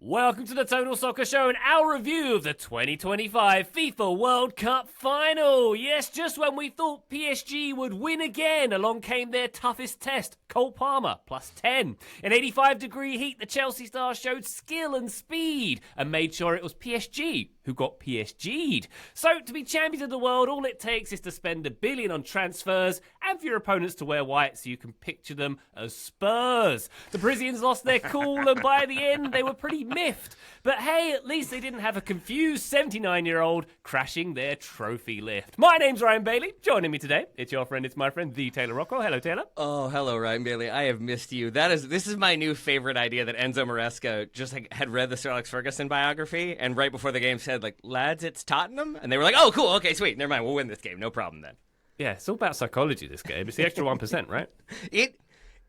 Welcome to the Total Soccer Show and our review of the 2025 FIFA World Cup final. Yes, just when we thought PSG would win again, along came their toughest test, Cole Palmer, plus 10. In 85-degree heat, the Chelsea star showed skill and speed and made sure it was PSG who got PSG'd. So, to be champions of the world, all it takes is to spend $1 billion on transfers and for your opponents to wear white so you can picture them as Spurs. The Parisians lost their cool and by the end they were pretty miffed. But hey, at least they didn't have a confused 79-year-old crashing their trophy lift. My name's Ryan Bailey. Joining me today, it's your friend, it's my friend, the Taylor Rockwell. Hello, Taylor. Oh, hello, Ryan Bailey. I have missed you. This is my new favorite idea that Enzo Maresca just had read the Sir Alex Ferguson biography and right before the game said, lads, it's Tottenham. And they were like, oh, cool. Okay, sweet. Never mind. We'll win this game. No problem then. Yeah, it's all about psychology, this game. It's the extra 1%, right? It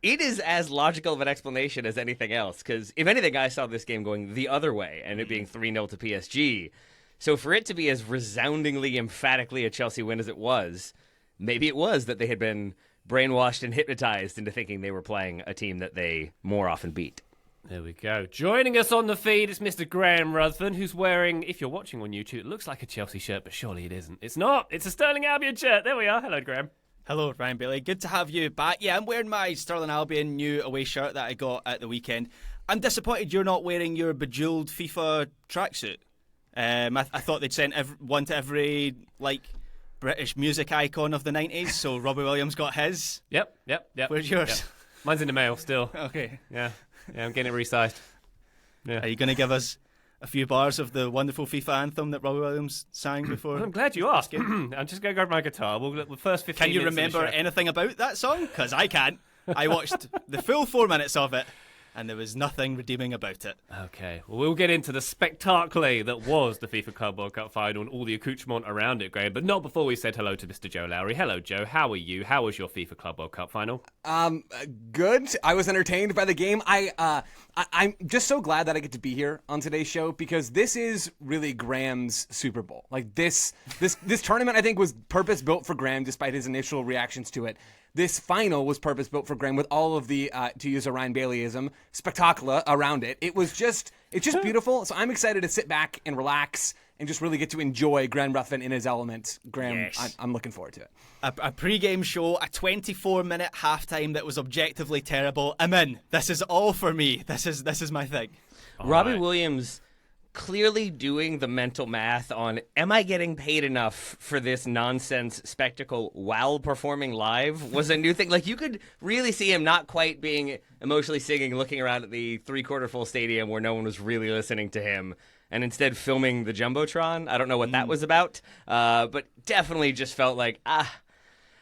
is as logical of an explanation as anything else, because if anything, I saw this game going the other way and it being 3-0 to PSG. So for it to be as resoundingly, emphatically a Chelsea win as it was, maybe it was that they had been brainwashed and hypnotized into thinking they were playing a team that they more often beat. There we go. Joining us on the feed is Mr. Graham Ruthven, who's wearing, if you're watching on YouTube, it looks like a Chelsea shirt, but surely it isn't. It's not. It's a Sterling Albion shirt. There we are. Hello, Graham. Hello, Ryan Bailey. Good to have you back. Yeah, I'm wearing my Sterling Albion new away shirt that I got at the weekend. I'm disappointed you're not wearing your bejeweled FIFA tracksuit. I thought they'd sent one to every, British music icon of the 90s, so Robbie Williams got his. Yep. Where's yours? Yep. Mine's in the mail still. Okay. Yeah, I'm getting it resized. Yeah. Are you going to give us a few bars of the wonderful FIFA anthem that Robbie Williams sang before? Well, I'm glad you asked. I'm just going to grab my guitar. We'll the first 15 Can you minutes remember anything about that song? Because I can't. I watched the full 4 minutes of it, and there was nothing redeeming about it. Okay, well, we'll get into the spectacle that was the FIFA Club World Cup final and all the accoutrement around it, Graham, but not before we said hello to Mr. Joe Lowery. Hello, Joe. How are you? How was your FIFA Club World Cup final? Good. I was entertained by the game. I'm just so glad that I get to be here on today's show because this is really Graham's Super Bowl. Like this tournament, I think, was purpose built for Graham, despite his initial reactions to it. This final was purpose built for Graham with all of the, to use a Ryan Baileyism, spectacular around it. It's just beautiful. So I'm excited to sit back and relax and just really get to enjoy Graham Ruthven in his element. Graham, yes. I'm looking forward to it. A pre-game show, a 24-minute halftime that was objectively terrible. I'm in. This is all for me. This is my thing. Robbie Williams clearly doing the mental math on, am I getting paid enough for this nonsense spectacle while performing live was a new thing. You could really see him not quite being emotionally singing, looking around at the three-quarter full stadium where no one was really listening to him, and instead filming the Jumbotron. I don't know what that was about, but definitely just felt like,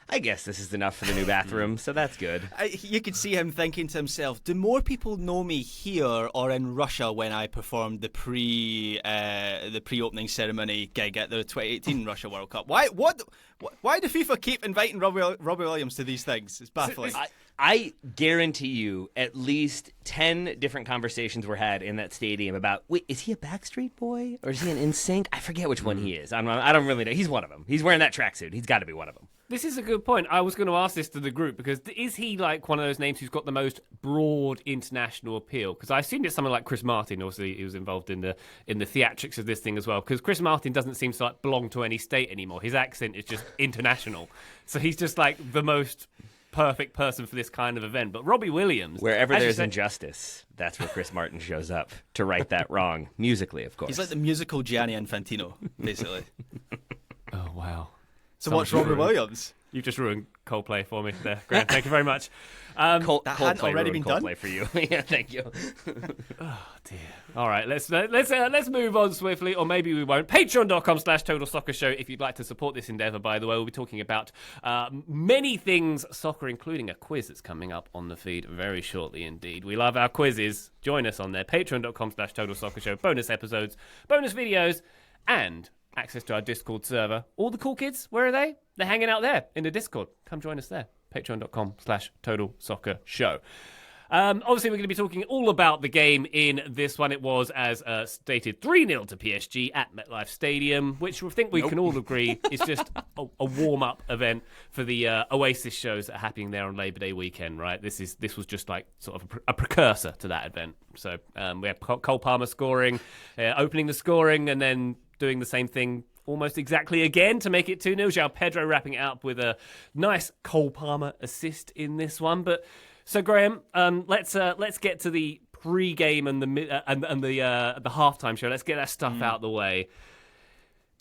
I guess this is enough for the new bathroom, so that's good. You could see him thinking to himself, do more people know me here or in Russia when I performed the pre-opening ceremony gig at the 2018 Russia World Cup? Why do FIFA keep inviting Robbie Williams to these things? It's baffling. I guarantee you at least 10 different conversations were had in that stadium about, wait, is he a Backstreet Boy or is he an NSYNC? I forget which one he is. I don't really know. He's one of them. He's wearing that tracksuit. He's got to be one of them. This is a good point. I was going to ask this to the group because is he like one of those names who's got the most broad international appeal? Because I assumed it's someone like Chris Martin. Obviously, he was involved in the theatrics of this thing as well. Because Chris Martin doesn't seem to belong to any state anymore. His accent is just international. So he's just like the most perfect person for this kind of event. But Robbie Williams, wherever there's injustice, that's where Chris Martin shows up to right that wrong musically, of course. He's like the musical Gianni Infantino, basically. Oh wow. So what's Robbie Williams? You've just ruined Coldplay for me there, Graham. Thank you very much. That hadn't Coldplay already been done for you. Yeah, thank you. Oh dear. All right, let's move on swiftly, or maybe we won't. Patreon.com/Total Soccer Show if you'd like to support this endeavour. By the way, we'll be talking about many things soccer, including a quiz that's coming up on the feed very shortly. Indeed, we love our quizzes. Join us on there. Patreon.com/Total Soccer Show. Bonus episodes, bonus videos, and access to our Discord server. All the cool kids, where are they? They're hanging out there in the Discord. Come join us there. Patreon.com/Total Soccer Show. Obviously, we're going to be talking all about the game in this one. It was, as stated, 3-0 to PSG at MetLife Stadium, which I think we can all agree is just a warm-up event for the Oasis shows that are happening there on Labor Day weekend, right? This was just like sort of a precursor to that event. So we have Cole Palmer scoring, opening the scoring, and then doing the same thing almost exactly again to make it 2-0. Joao Pedro wrapping it up with a nice Cole Palmer assist in this one. But so Graham, let's get to the pre-game and the halftime show. Let's get that stuff out of the way.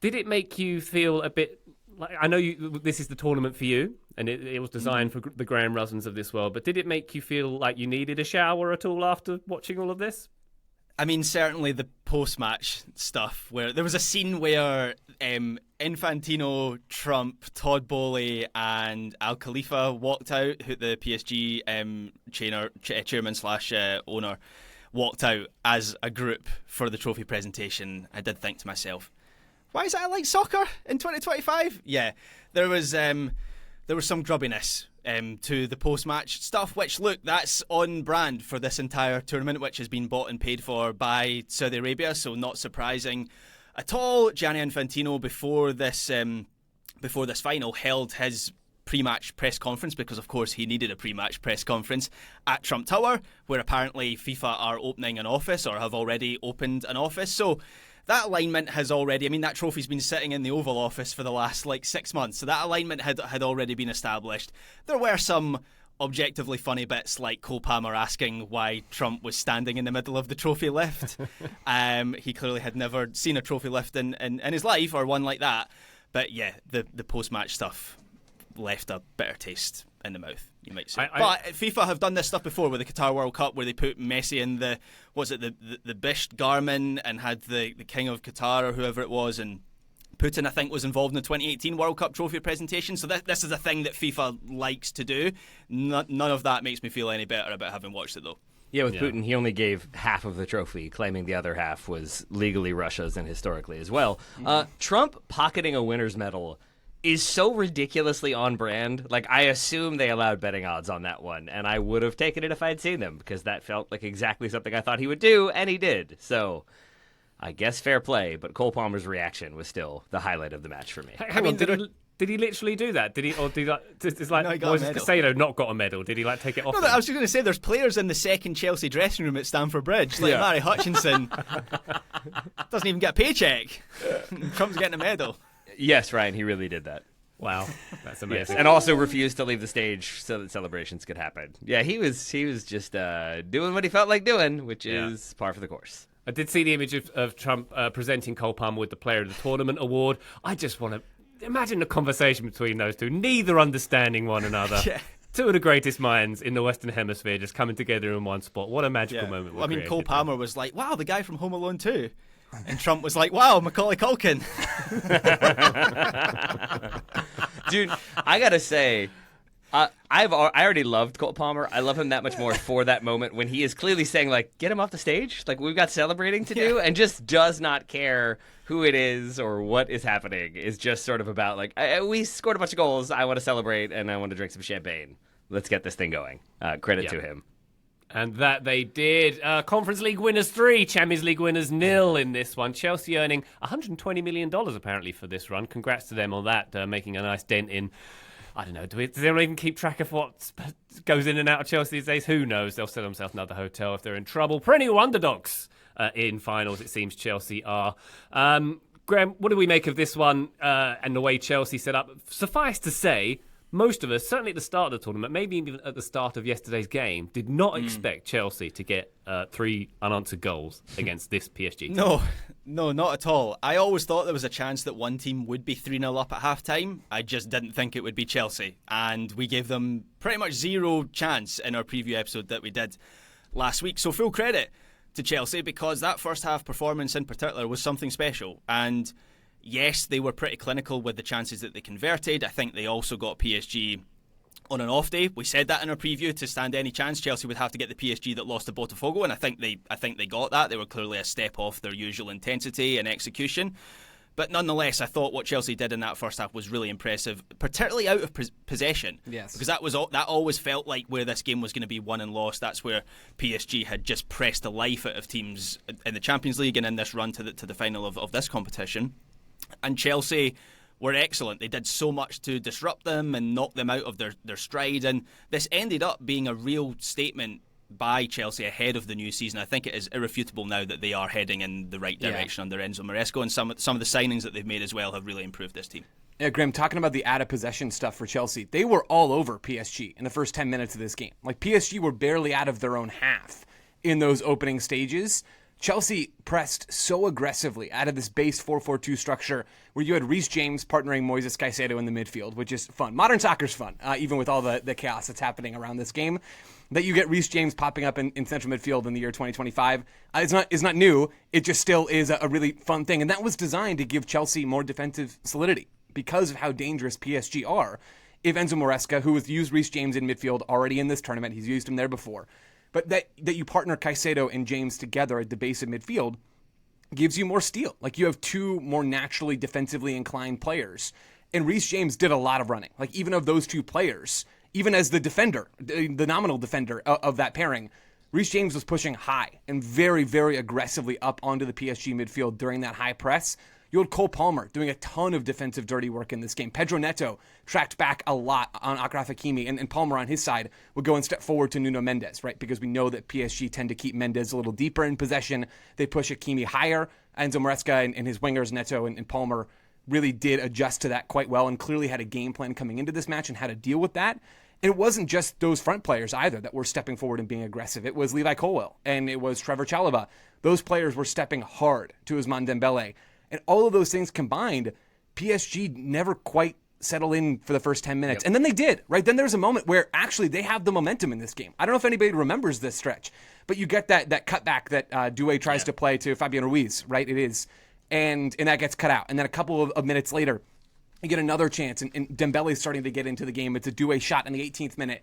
Did it make you feel a bit like, I know this is the tournament for you, and it was designed for the Graham Ruthvens of this world, but did it make you feel like you needed a shower at all after watching all of this? I mean, certainly the post-match stuff, where there was a scene where Infantino, Trump, Todd Boehly and Al Khalifa walked out, who the PSG chairman / owner walked out as a group for the trophy presentation. I did think to myself, why is that like soccer in 2025? Yeah, there was some grubbiness to the post-match stuff, which, look, that's on brand for this entire tournament, which has been bought and paid for by Saudi Arabia, so not surprising at all. Gianni Infantino, before this final, held his pre-match press conference, because of course he needed a pre-match press conference, at Trump Tower, where apparently FIFA are opening an office or have already opened an office. So that alignment has already, I mean, that trophy's been sitting in the Oval Office for the last 6 months, so that alignment had already been established. There were some objectively funny bits, like Cole Palmer asking why Trump was standing in the middle of the trophy lift. He clearly had never seen a trophy lift in his life, or one like that. But yeah, the post-match stuff left a bitter taste in the mouth, you might say. But FIFA have done this stuff before with the Qatar World Cup, where they put Messi in the Bisht Garmin and had the King of Qatar or whoever it was, and Putin, I think, was involved in the 2018 World Cup trophy presentation. So this is a thing that FIFA likes to do. None of that makes me feel any better about having watched it, though. Yeah, with Putin, he only gave half of the trophy, claiming the other half was legally Russia's and historically as well. Trump pocketing a winner's medal is so ridiculously on brand. Like, I assume they allowed betting odds on that one, and I would have taken it if I'd seen them, because that felt like exactly something I thought he would do, and he did. So I guess fair play, but Cole Palmer's reaction was still the highlight of the match for me. I mean, did he literally do that? Did he, or did he, it's like, No, he got a medal. Casado not got a medal? Did he take it off? No, I was just going to say, there's players in the second Chelsea dressing room at Stamford Bridge, like Mary Hutchinson doesn't even get a paycheck. Trump's getting a medal. Yes, Ryan, he really did that. Wow, that's amazing. Yes, and also refused to leave the stage so that celebrations could happen. Yeah, he was just doing what he felt like doing, which is par for the course. I did see the image of Trump presenting Cole Palmer with the Player of the Tournament award. I just want to imagine the conversation between those two, neither understanding one another. Two of the greatest minds in the Western Hemisphere just coming together in one spot. What a magical moment. I mean, Cole Palmer was like, wow, the guy from Home Alone 2. And Trump was like, wow, Macaulay Culkin. Dude, I gotta say, I already loved Cole Palmer. I love him that much more for that moment when he is clearly saying, like, get him off the stage. Like, we've got celebrating to do, and just does not care who it is or what is happening. Is just sort of about, like, we scored a bunch of goals. I want to celebrate, and I want to drink some champagne. Let's get this thing going. Credit to him. And that they did. Conference League winners 3, Champions League winners 0 in this one. Chelsea earning $120 million apparently for this run. Congrats to them on that, making a nice dent in. I don't know, do they even keep track of what goes in and out of Chelsea these days? Who knows? They'll sell themselves another hotel if they're in trouble. Perennial underdogs in finals, it seems Chelsea are. Graham, what do we make of this one and the way Chelsea set up? Suffice to say, most of us, certainly at the start of the tournament, maybe even at the start of yesterday's game, did not expect Chelsea to get 3 unanswered goals against this PSG team. No, not at all. I always thought there was a chance that one team would be 3-0 up at half-time. I just didn't think it would be Chelsea. And we gave them pretty much zero chance in our preview episode that we did last week. So full credit to Chelsea, because that first half performance in particular was something special. And yes, they were pretty clinical with the chances that they converted. I think they also got PSG on an off day. We said that in our preview. To stand any chance, Chelsea would have to get the PSG that lost to Botafogo, and I think they got that. They were clearly a step off their usual intensity and execution. But nonetheless, I thought what Chelsea did in that first half was really impressive, particularly out of possession. Yes. Because that always felt like where this game was going to be won and lost. That's where PSG had just pressed the life out of teams in the Champions League and in this run to the final of this competition. And Chelsea were excellent. They did so much to disrupt them and knock them out of their stride. And this ended up being a real statement by Chelsea ahead of the new season. I think it is irrefutable now that they are heading in the right direction under Enzo Maresca, and some of the signings that they've made as well have really improved this team. Yeah, Graham, talking about the out-of-possession stuff for Chelsea, they were all over PSG in the first 10 minutes of this game. Like, PSG were barely out of their own half in those opening stages. Chelsea pressed so aggressively out of this base 4-4-2 structure where you had Reece James partnering Moises Caicedo in the midfield, which is fun. Modern soccer's fun, even with all the chaos that's happening around this game. That you get Reece James popping up in central midfield in the year 2025 is not new. It just still is a really fun thing. And that was designed to give Chelsea more defensive solidity because of how dangerous PSG are. If Enzo Maresca, who has used Reece James in midfield already in this tournament, he's used him there before, but that you partner Caicedo and James together at the base of midfield gives you more steel. Like, you have two more naturally defensively inclined players. And Reece James did a lot of running. Like, even of those two players, even as the defender, the nominal defender of that pairing, Reece James was pushing high and very, very aggressively up onto the PSG midfield during that high press. You had Cole Palmer doing a ton of defensive dirty work in this game. Pedro Neto tracked back a lot on Achraf Hakimi, and Palmer on his side would go and step forward to Nuno Mendes, right? Because we know that PSG tend to keep Mendes a little deeper in possession. They push Hakimi higher. Enzo Maresca and his wingers, Neto and Palmer, really did adjust to that quite well and clearly had a game plan coming into this match and how to deal with that. And it wasn't just those front players either that were stepping forward and being aggressive. It was Levi Colwill and it was Trevor Chalobah. Those players were stepping hard to Ousmane Dembele. And all of those things combined, PSG never quite settled in for the first 10 minutes. Yep. And then they did, right? Then there's a moment where actually they have the momentum in this game. I don't know if anybody remembers this stretch, but you get that cutback that Doué tries to play to Fabian Ruiz, right? It is. And that gets cut out. And then a couple of minutes later, you get another chance, and Dembele's starting to get into the game. It's a Doué shot in the 18th minute.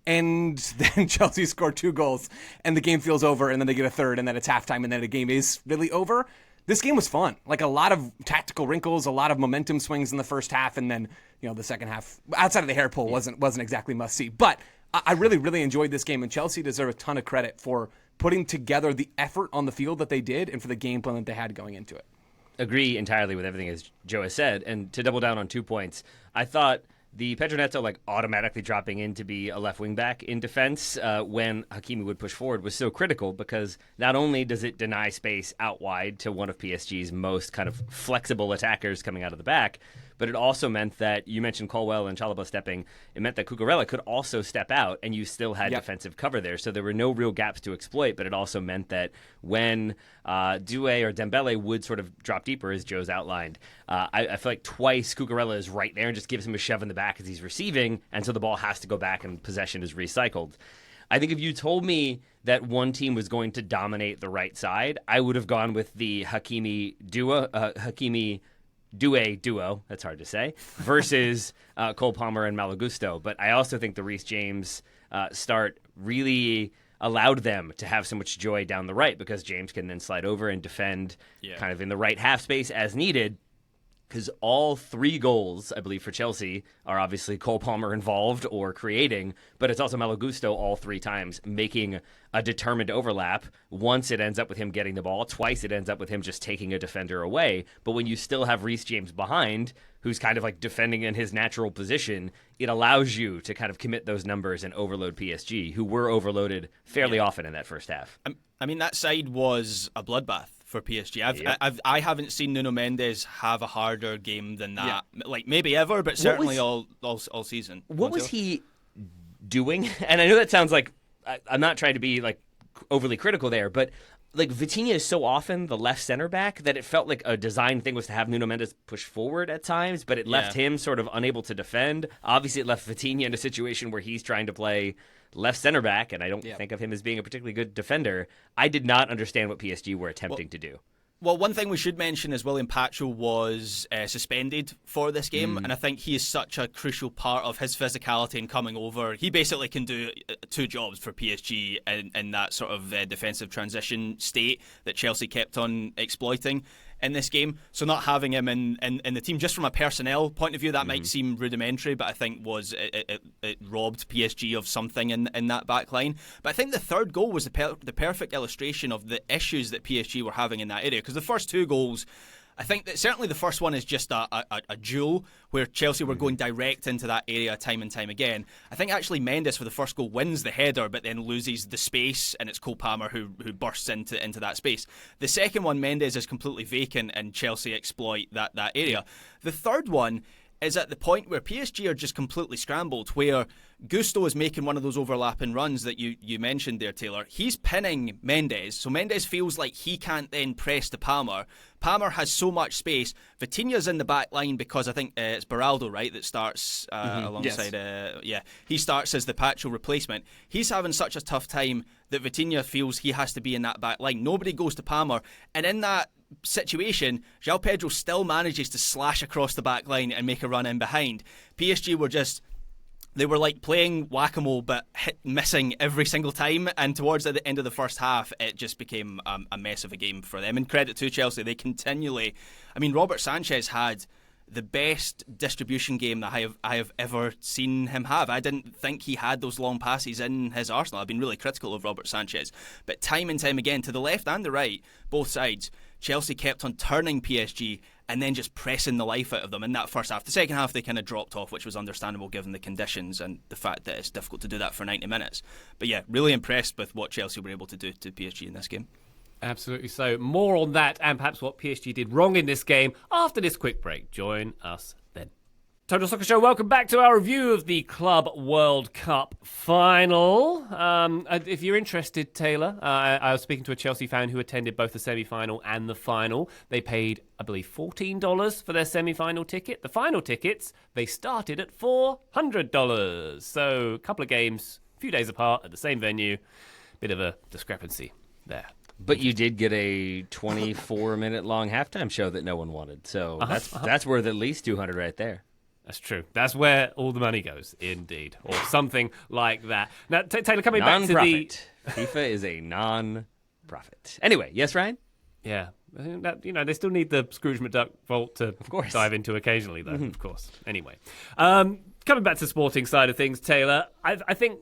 And then Chelsea score 2 goals, and the game feels over, and then they get a third, and then it's halftime, and then the game is really over. This game was fun. Like, a lot of tactical wrinkles, a lot of momentum swings in the first half, and then, the second half, outside of the hair pull, wasn't exactly must-see. But I really, really enjoyed this game, and Chelsea deserve a ton of credit for putting together the effort on the field that they did and for the game plan that they had going into it. Agree entirely with everything as Joe has said. And to double down on 2 points, I thought the Pedro Neto automatically dropping in to be a left wing back in defense when Hakimi would push forward was so critical, because not only does it deny space out wide to one of PSG's most kind of flexible attackers coming out of the back, but it also meant that, you mentioned Colwill and Chalobah stepping, it meant that Cucurella could also step out and you still had defensive cover there. So there were no real gaps to exploit, but it also meant that when Doué or Dembele would sort of drop deeper, as Joe's outlined, I feel like twice Cucurella is right there and just gives him a shove in the back as he's receiving, and so the ball has to go back and possession is recycled. I think if you told me that one team was going to dominate the right side, I would have gone with the Hakimi Doué duo, that's hard to say, versus Cole Palmer and Malo Gusto. But I also think the Reece James start really allowed them to have so much joy down the right, because James can then slide over and defend kind of in the right half space as needed. Because all 3 goals, I believe, for Chelsea are obviously Cole Palmer involved or creating, but it's also Malo Gusto all 3 times making a determined overlap. Once it ends up with him getting the ball, twice it ends up with him just taking a defender away. But when you still have Reece James behind, who's kind of like defending in his natural position, it allows you to kind of commit those numbers and overload PSG, who were overloaded fairly often in that first half. I mean, that side was a bloodbath for PSG. I haven't seen Nuno Mendes have a harder game than that. Like, maybe ever, but certainly all season. What was he doing? And I know that sounds like I'm not trying to be like overly critical there, but like Vitinha is so often the left center back that it felt like a design thing was to have Nuno Mendes push forward at times, but it left him sort of unable to defend. Obviously, it left Vitinha in a situation where he's trying to play left center back, and I don't think of him as being a particularly good defender. I did not understand what PSG were attempting to do. Well, one thing we should mention is William Pacho was suspended for this game, and I think he is such a crucial part of his physicality and coming over. He basically can do 2 jobs for PSG in that sort of defensive transition state that Chelsea kept on exploiting. in this game. So not having him in the team, just from a personnel point of view, that might seem rudimentary, but I think it robbed PSG of something in that back line. But I think the third goal was the perfect illustration of the issues that PSG were having in that area, because the first two goals, I think that certainly the first one is just a duel where Chelsea were going direct into that area time and time again. I think actually Mendes for the first goal wins the header but then loses the space, and it's Cole Palmer who bursts into that space. The second one, Mendes is completely vacant and Chelsea exploit that area. The third one is at the point where PSG are just completely scrambled, where Gusto is making one of those overlapping runs that you mentioned there, Taylor. He's pinning Mendes, so Mendes feels like he can't then press to Palmer. Palmer has so much space. Vitinha's in the back line because I think it's Beraldo, right, that starts alongside... Yes. He starts as the Pacho replacement. He's having such a tough time that Vitinha feels he has to be in that back line. Nobody goes to Palmer, and in that situation, Joao Pedro still manages to slash across the back line and make a run in behind. PSG were just... They were like playing whack-a-mole but missing every single time, and towards the end of the first half it just became a mess of a game for them. And credit to Chelsea, they continually... I mean, Robert Sanchez had the best distribution game that I have ever seen him have. I didn't think he had those long passes in his arsenal. I've been really critical of Robert Sanchez, but time and time again, to the left and the right, both sides, Chelsea kept on turning PSG and then just pressing the life out of them in that first half. The second half, they kind of dropped off, which was understandable given the conditions and the fact that it's difficult to do that for 90 minutes. But yeah, really impressed with what Chelsea were able to do to PSG in this game. Absolutely so. More on that and perhaps what PSG did wrong in this game after this quick break. Join us then. Total Soccer Show, welcome back to our review of the Club World Cup final. If you're interested, Taylor, I was speaking to a Chelsea fan who attended both the semi-final and the final. They paid, I believe, $14 for their semi-final ticket. The final tickets, they started at $400. So a couple of games, a few days apart at the same venue. Bit of a discrepancy there. But you did get a 24-minute long halftime show that no one wanted. So that's worth at least $200 right there. That's true. That's where all the money goes, indeed. Or something like that. Now, Taylor, coming back to the... FIFA is a non-profit. Anyway, yes, Ryan? Yeah. They still need the Scrooge McDuck vault to dive into occasionally, though, of course. Anyway. Coming back to the sporting side of things, Taylor, I think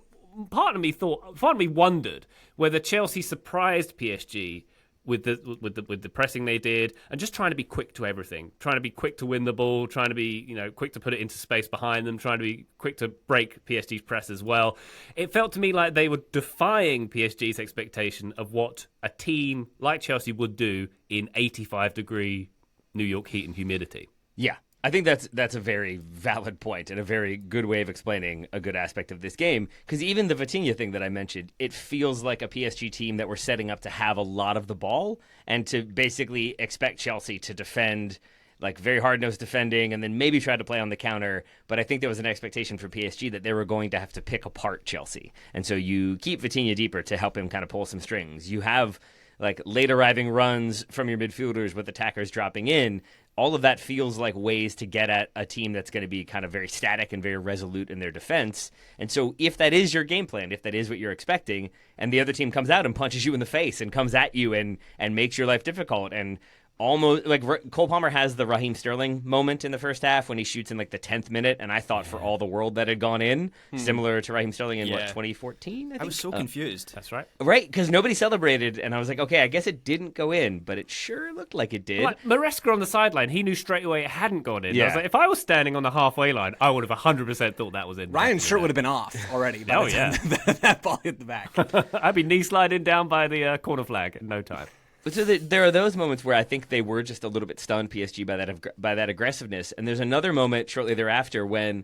part of me wondered whether Chelsea surprised PSG with the pressing they did, and just trying to be quick to everything, trying to be quick to win the ball, trying to be quick to put it into space behind them, trying to be quick to break PSG's press as well. It felt to me like they were defying PSG's expectation of what a team like Chelsea would do in 85-degree New York heat and humidity. Yeah. I think that's a very valid point and a very good way of explaining a good aspect of this game. Because even the Vitinha thing that I mentioned, it feels like a PSG team that we're setting up to have a lot of the ball and to basically expect Chelsea to defend, like very hard-nosed defending, and then maybe try to play on the counter. But I think there was an expectation for PSG that they were going to have to pick apart Chelsea. And so you keep Vitinha deeper to help him kind of pull some strings. You have like late arriving runs from your midfielders with attackers dropping in. All of that feels like ways to get at a team that's going to be kind of very static and very resolute in their defense. And so if that is your game plan, if that is what you're expecting, and the other team comes out and punches you in the face and comes at you and makes your life difficult, and almost like Cole Palmer has the Raheem Sterling moment in the first half when he shoots in like the 10th minute, and I thought for all the world that had gone in, similar to Raheem Sterling in 2014. I think? I was so confused. That's right. Right, because nobody celebrated, and I was like, okay, I guess it didn't go in, but it sure looked like it did. Like Maresca on the sideline, he knew straight away it hadn't gone in. Yeah. I was like, if I was standing on the halfway line, I would have 100% thought that was in. Ryan's shirt would have been off already. By the time that ball hit the back. I'd be knee sliding down by the corner flag in no time. So there are those moments where I think they were just a little bit stunned, PSG, by that aggressiveness. And there's another moment shortly thereafter when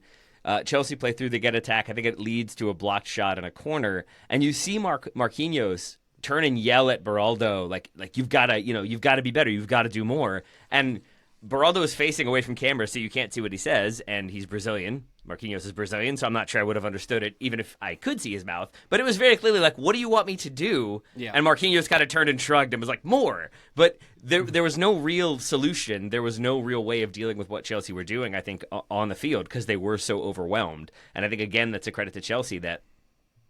Chelsea play through the get attack. I think it leads to a blocked shot in a corner, and you see Marquinhos turn and yell at Beraldo like you've got to be better, you've got to do more. And Beraldo is facing away from camera, so you can't see what he says, and he's Brazilian. Marquinhos is Brazilian, so I'm not sure I would have understood it, even if I could see his mouth. But it was very clearly like, what do you want me to do? Yeah. And Marquinhos kind of turned and shrugged and was like, more. But there was no real solution. There was no real way of dealing with what Chelsea were doing, I think, on the field, because they were so overwhelmed. And I think, again, that's a credit to Chelsea that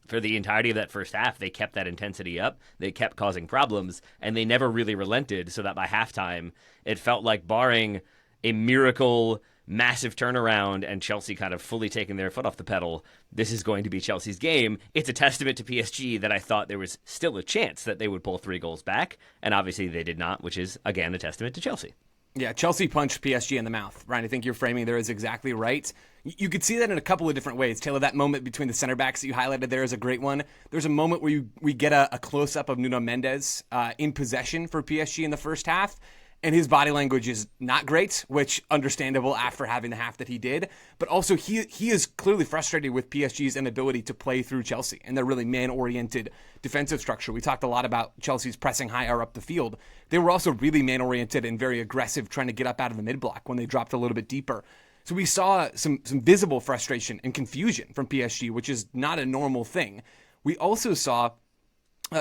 for the entirety of that first half, they kept that intensity up. They kept causing problems, and they never really relented, so that by halftime, it felt like, barring a miracle, massive turnaround, and Chelsea kind of fully taking their foot off the pedal, this is going to be Chelsea's game. It's a testament to PSG that I thought there was still a chance that they would pull 3 goals back, and obviously they did not, which is, again, a testament to Chelsea. Yeah, Chelsea punched PSG in the mouth. Ryan, I think your framing there is exactly right. You could see that in a couple of different ways. Taylor, that moment between the center backs that you highlighted there is a great one. There's a moment where we get a close-up of Nuno Mendes in possession for PSG in the first half, and his body language is not great, which understandable after having the half that he did. But also he is clearly frustrated with PSG's inability to play through Chelsea and their really man-oriented defensive structure. We talked a lot about Chelsea's pressing higher up the field. They were also really man-oriented and very aggressive, trying to get up out of the mid-block when they dropped a little bit deeper. So we saw some visible frustration and confusion from PSG, which is not a normal thing. We also saw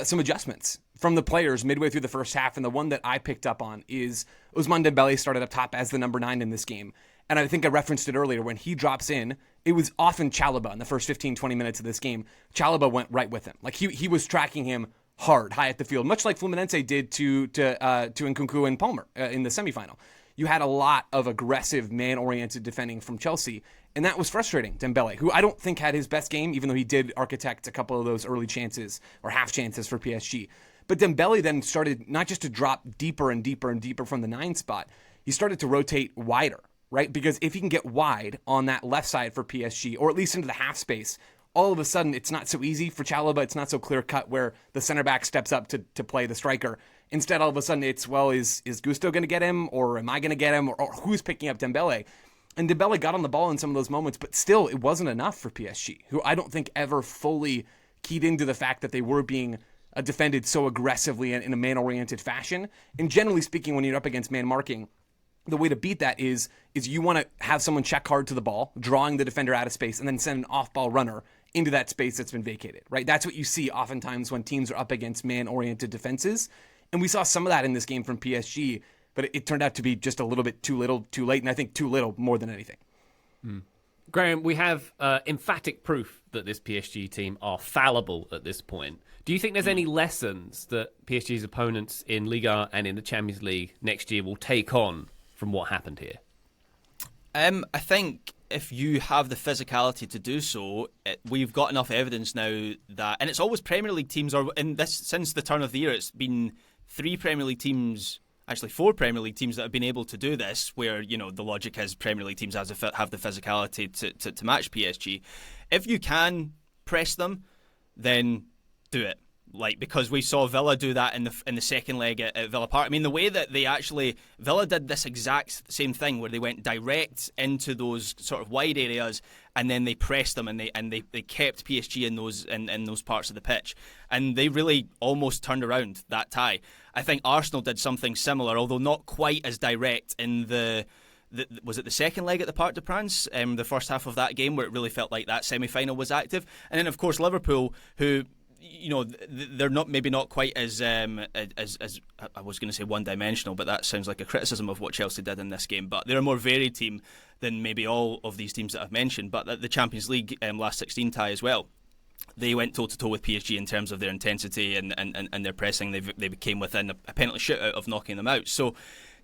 some adjustments from the players midway through the first half, and the one that I picked up on is Ousmane Dembele started up top as the number 9 in this game. And I think I referenced it earlier. When he drops in, it was often Chalobah in the first 15, 20 minutes of this game. Chalobah went right with him. Like he was tracking him hard, high at the field, much like Fluminense did to Nkunku and Palmer in the semifinal. You had a lot of aggressive, man-oriented defending from Chelsea, and that was frustrating. Dembele, who I don't think had his best game, even though he did architect a couple of those early chances or half chances for PSG. But Dembele then started not just to drop deeper and deeper and deeper from the 9 spot, he started to rotate wider, right? Because if he can get wide on that left side for PSG, or at least into the half space, all of a sudden it's not so easy for Chalobah. It's not so clear-cut where the center back steps up to play the striker. Instead, all of a sudden it's, well, is Gusto going to get him, or am I going to get him, or who's picking up Dembele? And Dembele got on the ball in some of those moments, but still it wasn't enough for PSG, who I don't think ever fully keyed into the fact that they were being defended so aggressively in a man-oriented fashion. And generally speaking, when you're up against man marking, the way to beat that is you want to have someone check hard to the ball, drawing the defender out of space, and then send an off-ball runner into that space that's been vacated, right? That's what you see oftentimes when teams are up against man-oriented defenses. And we saw some of that in this game from PSG, but it turned out to be just a little bit too little, too late, and I think too little more than anything. Graham, we have emphatic proof that this PSG team are fallible at this point. Do you think there's any lessons that PSG's opponents in Liga and in the Champions League next year will take on from what happened here? I think if you have the physicality to do so, we've got enough evidence now that, and it's always Premier League teams, or in this since the turn of the year, it's been 3 Premier League teams, actually 4 Premier League teams that have been able to do this, where, you know, the logic is Premier League teams have the physicality to match PSG. If you can press them, then do it. Like, because we saw Villa do that in the second leg at Villa Park. I mean, the way that Villa did this exact same thing, where they went direct into those sort of wide areas, and then they pressed them, and they kept PSG in those parts of the pitch, and they really almost turned around that tie. I think Arsenal did something similar, although not quite as direct in was it the second leg at the Parc des Princes, the first half of that game, where it really felt like that semi-final was active. And then, of course, Liverpool, who, you know, they're maybe not quite as I was going to say one-dimensional, but that sounds like a criticism of what Chelsea did in this game. But they're a more varied team than maybe all of these teams that I've mentioned. But the Champions League last 16 tie as well, they went toe-to-toe with PSG in terms of their intensity and their pressing. They became within a penalty shootout of knocking them out. So,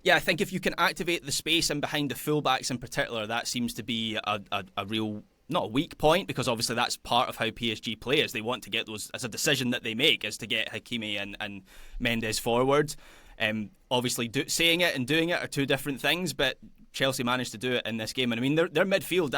yeah, I think if you can activate the space and behind the fullbacks in particular, that seems to be a real, not a weak point, because obviously that's part of how PSG play, is they want to get those, as a decision that they make, is to get Hakimi and Mendes forward. Obviously, saying it and doing it are two different things, but Chelsea managed to do it in this game. And I mean, their midfield,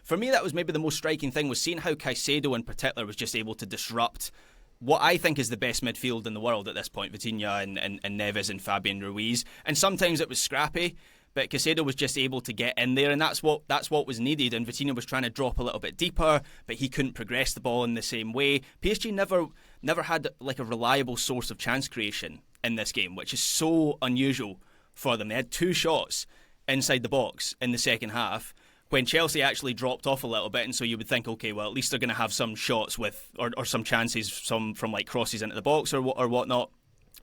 for me, that was maybe the most striking thing, was seeing how Caicedo in particular was just able to disrupt what I think is the best midfield in the world at this point, Vitinha and Neves and Fabian Ruiz. And sometimes it was scrappy, but Caicedo was just able to get in there, and that's what was needed. And Vitinha was trying to drop a little bit deeper, but he couldn't progress the ball in the same way. PSG never had like a reliable source of chance creation in this game, which is so unusual for them. They had 2 shots inside the box in the second half, when Chelsea actually dropped off a little bit, and so you would think, okay, well, at least they're going to have some shots with, or some chances, some from like crosses into the box or whatnot.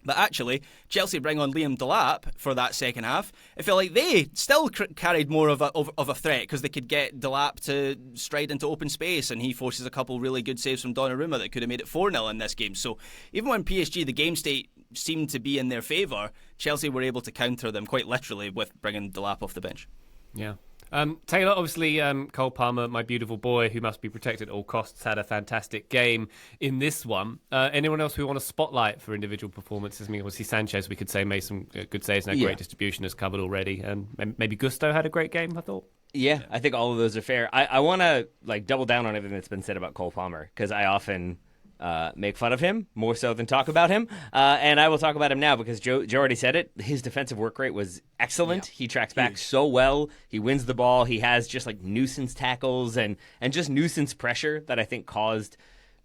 But actually, Chelsea bring on Liam Delap for that second half. It felt like they still carried more of a threat because they could get Delap to stride into open space, and he forces a couple really good saves from Donnarumma that could have made it 4-0 in this game. So even when PSG, the game state seemed to be in their favour, Chelsea were able to counter them quite literally with bringing Delap off the bench. Yeah. Taylor, obviously, Cole Palmer, my beautiful boy, who must be protected at all costs, had a fantastic game in this one. Anyone else who want to spotlight for individual performances? I mean, obviously Sanchez, we could say, made some good saves and had great distribution, as covered already. And maybe Gusto had a great game, I thought. Yeah, I think all of those are fair. I want to double down on everything that's been said about Cole Palmer, because I often make fun of him more so than talk about him. And I will talk about him now because Joe already said it. His defensive work rate was excellent. Yeah. He tracks back so well. He wins the ball. He has just nuisance tackles and just nuisance pressure that I think caused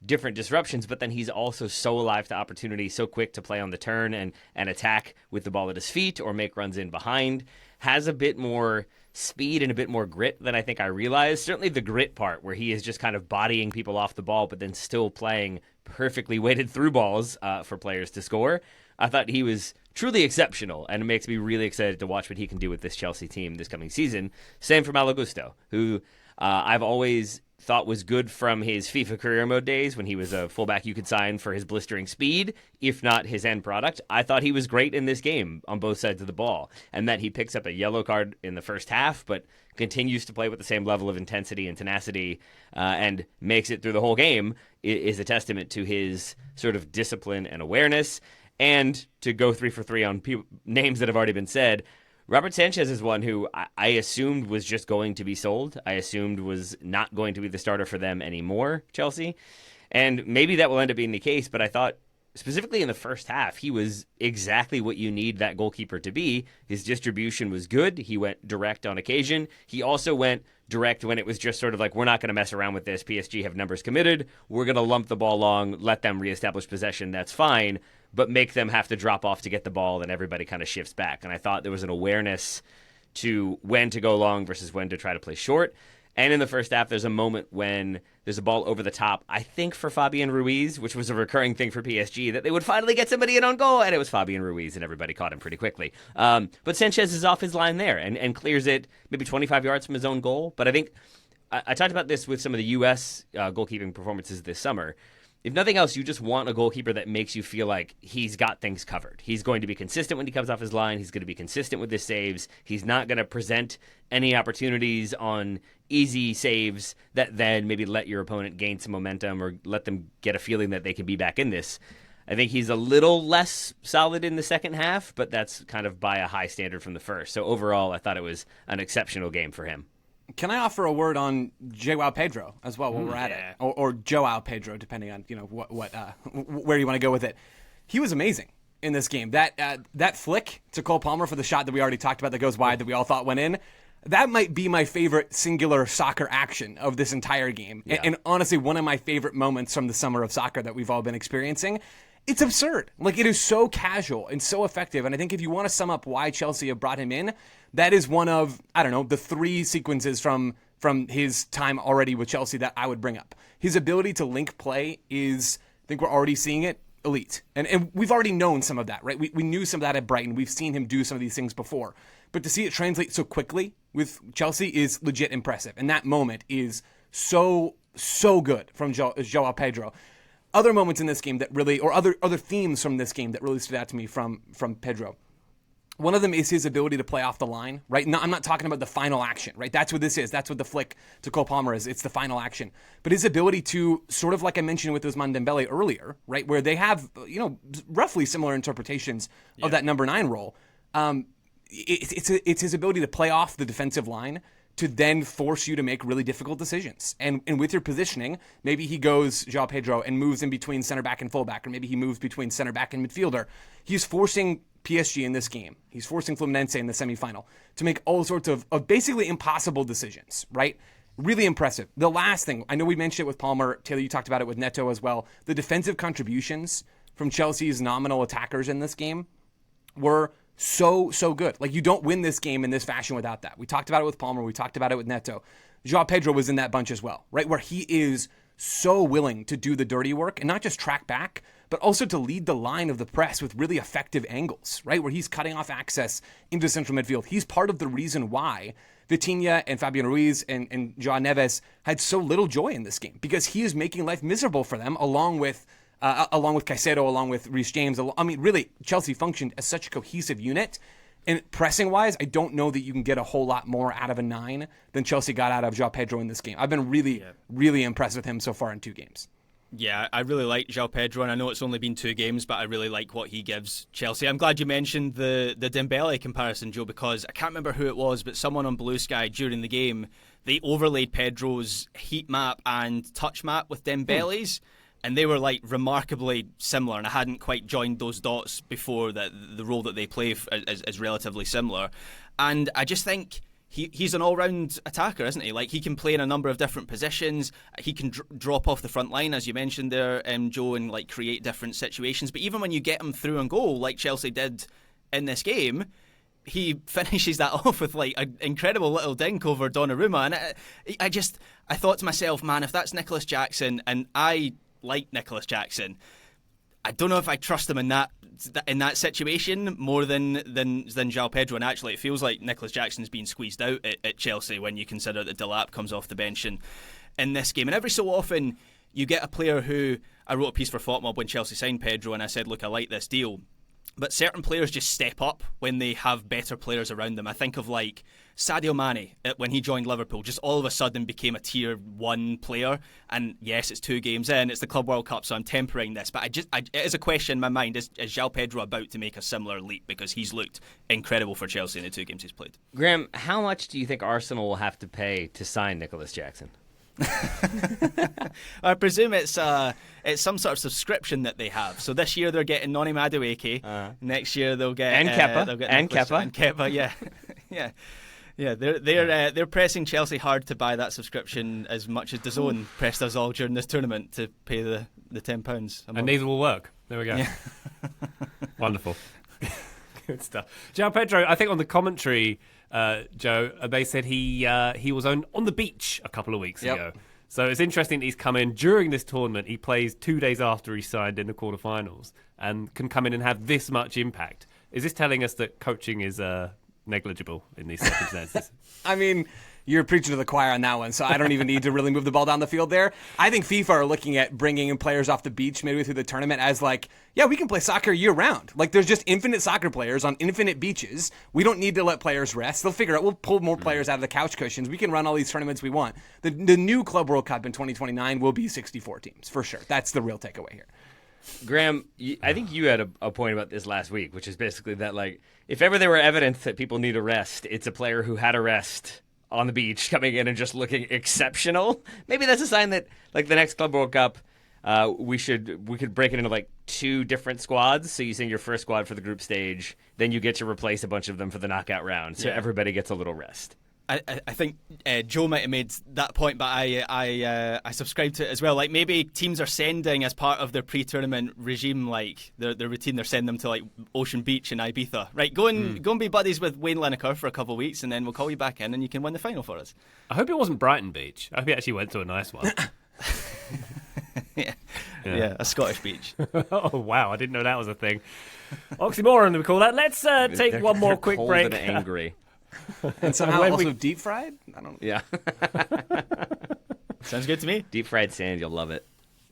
different disruptions. But then he's also so alive to opportunity, so quick to play on the turn and attack with the ball at his feet or make runs in behind. Has a bit more speed and a bit more grit than I think I realized. Certainly the grit part where he is just kind of bodying people off the ball but then still playing perfectly weighted through balls for players to score. I thought he was truly exceptional, and it makes me really excited to watch what he can do with this Chelsea team this coming season. Same for Malo Gusto, who I've always thought was good from his FIFA career mode days when he was a fullback you could sign for his blistering speed, if not his end product. I thought he was great in this game on both sides of the ball, and that he picks up a yellow card in the first half, but continues to play with the same level of intensity and tenacity and makes it through the whole game is a testament to his sort of discipline and awareness. And to go 3 for 3 on names that have already been said, Robert Sanchez is one who I assumed was just going to be sold. I assumed was not going to be the starter for them anymore, Chelsea. And maybe that will end up being the case, but I thought specifically in the first half, he was exactly what you need that goalkeeper to be. His distribution was good. He went direct on occasion. He also went direct when it was just sort of we're not going to mess around with this. PSG have numbers committed. We're going to lump the ball long, let them reestablish possession. That's fine. But make them have to drop off to get the ball, and everybody kind of shifts back. And I thought there was an awareness to when to go long versus when to try to play short. And in the first half, there's a moment when there's a ball over the top, I think for Fabian Ruiz, which was a recurring thing for PSG, that they would finally get somebody in on goal, and it was Fabian Ruiz, and everybody caught him pretty quickly. But Sanchez is off his line there and clears it maybe 25 yards from his own goal. But I think I talked about this with some of the U.S. Goalkeeping performances this summer. If nothing else, you just want a goalkeeper that makes you feel like he's got things covered. He's going to be consistent when he comes off his line. He's going to be consistent with his saves. He's not going to present any opportunities on easy saves that then maybe let your opponent gain some momentum or let them get a feeling that they can be back in this. I think he's a little less solid in the second half, but that's kind of by a high standard from the first. So overall, I thought it was an exceptional game for him. Can I offer a word on Joao Pedro as well while we're at it, or Joao Pedro, depending on where you want to go with it? He was amazing in this game. That flick to Cole Palmer for the shot that we already talked about that goes wide that we all thought went in. That might be my favorite singular soccer action of this entire game, and honestly, one of my favorite moments from the summer of soccer that we've all been experiencing. It's absurd. It is so casual and so effective. And I think if you want to sum up why Chelsea have brought him in, that is one of, the 3 sequences from his time already with Chelsea that I would bring up. His ability to link play is, I think we're already seeing it, elite. And we've already known some of that, right? We knew some of that at Brighton. We've seen him do some of these things before. But to see it translate so quickly with Chelsea is legit impressive. And that moment is so good from Joao Pedro. Other moments in this game that really, or other themes from this game that really stood out to me from Pedro. One of them is his ability to play off the line, right? No, I'm not talking about the final action, right? That's what this is. That's what the flick to Cole Palmer is. It's the final action. But his ability to, sort of like I mentioned with Ousmane Dembele earlier, right? Where they have, roughly similar interpretations of that number 9 role. It's his ability to play off the defensive line to then force you to make really difficult decisions. And with your positioning, maybe he goes, Joao Pedro, and moves in between center back and fullback, or maybe he moves between center back and midfielder. He's forcing PSG in this game. He's forcing Fluminense in the semifinal to make all sorts of basically impossible decisions, right? Really impressive. The last thing, I know we mentioned it with Palmer. Taylor, you talked about it with Neto as well. The defensive contributions from Chelsea's nominal attackers in this game were so good. You don't win this game in this fashion without that. We talked about it with Palmer. We talked about it with Neto. Joao Pedro was in that bunch as well, right? Where he is so willing to do the dirty work and not just track back, but also to lead the line of the press with really effective angles, right? Where he's cutting off access into central midfield. He's part of the reason why Vitinha and Fabian Ruiz and Joao Neves had so little joy in this game, because he is making life miserable for them, along with Caicedo, along with Reece James. I mean, really, Chelsea functioned as such a cohesive unit. And pressing-wise, I don't know that you can get a whole lot more out of a 9 than Chelsea got out of Joao Pedro in this game. I've been really impressed with him so far in 2 games. Yeah, I really like Joao Pedro, and I know it's only been 2 games, but I really like what he gives Chelsea. I'm glad you mentioned the Dembele comparison, Joe, because I can't remember who it was, but someone on Blue Sky during the game, they overlaid Pedro's heat map and touch map with Dembele's. And they were like remarkably similar, and I hadn't quite joined those dots before, that the role that they play is relatively similar. And I just think he's an all-round attacker, isn't he? Like, he can play in a number of different positions. He can drop off the front line, as you mentioned there, Joe, and like create different situations. But even when you get him through on goal, like Chelsea did in this game, he finishes that off with like an incredible little dink over Donnarumma. And I thought to myself, man, if that's Nicholas Jackson, and I like Nicholas Jackson, I don't know if I trust him in that situation more than Joao Pedro. And actually, it feels like Nicholas Jackson's being squeezed out at Chelsea when you consider that Delap comes off the bench in this game. And every so often, you get a player who, I wrote a piece for FotMob when Chelsea signed Pedro, and I said, look, I like this deal. But certain players just step up when they have better players around them. I think of like Sadio Mane, when he joined Liverpool, just all of a sudden became a tier 1 player. And yes, it's 2 games in, it's the Club World Cup, so I'm tempering this. But it is a question in my mind, is Joao Pedro about to make a similar leap? Because he's looked incredible for Chelsea in the 2 games he's played. Graham, how much do you think Arsenal will have to pay to sign Nicholas Jackson? I presume it's some sort of subscription that they have. So this year they're getting Noni Madueke. Next year they'll get Kepa. And Kepa, yeah, yeah. They're pressing Chelsea hard to buy that subscription as much as DAZN pressed us all during this tournament to pay the £10. And neither will work. There we go. Yeah. Wonderful. Good stuff. Joao Pedro, I think on the commentary, Joe, they said he was on the beach a couple of weeks ago. So it's interesting that he's come in during this tournament. He plays 2 days after he signed in the quarterfinals and can come in and have this much impact. Is this telling us that coaching is negligible in these circumstances? I mean, you're preaching to the choir on that one, so I don't even need to really move the ball down the field there. I think FIFA are looking at bringing in players off the beach midway through the tournament as like, yeah, we can play soccer year-round. Like, there's just infinite soccer players on infinite beaches. We don't need to let players rest. They'll figure out, we'll pull more players out of the couch cushions. We can run all these tournaments we want. The new Club World Cup in 2029 will be 64 teams, for sure. That's the real takeaway here. Graham, I think you had a point about this last week, which is basically that, like, if ever there were evidence that people need a rest, it's a player who had a rest on the beach coming in and just looking exceptional. Maybe that's a sign that, like, the next Club World Cup, we could break it into like 2 different squads. So you send your first squad for the group stage, then you get to replace a bunch of them for the knockout round. So everybody gets a little rest. I think Joe might have made that point, but I subscribe to it as well. Like, maybe teams are sending, as part of their pre-tournament regime, like their routine, they're sending them to like Ocean Beach in Ibiza. Right, go and be buddies with Wayne Lineker for a couple of weeks, and then we'll call you back in, and you can win the final for us. I hope it wasn't Brighton Beach. I hope he actually went to a nice one. Yeah, a Scottish beach. Oh wow, I didn't know that was a thing. Oxymoron, we call that. Let's take one more quick cold break. And angry. And somehow also deep fried? I don't know. Yeah. Sounds good to me. Deep fried sand, you'll love it.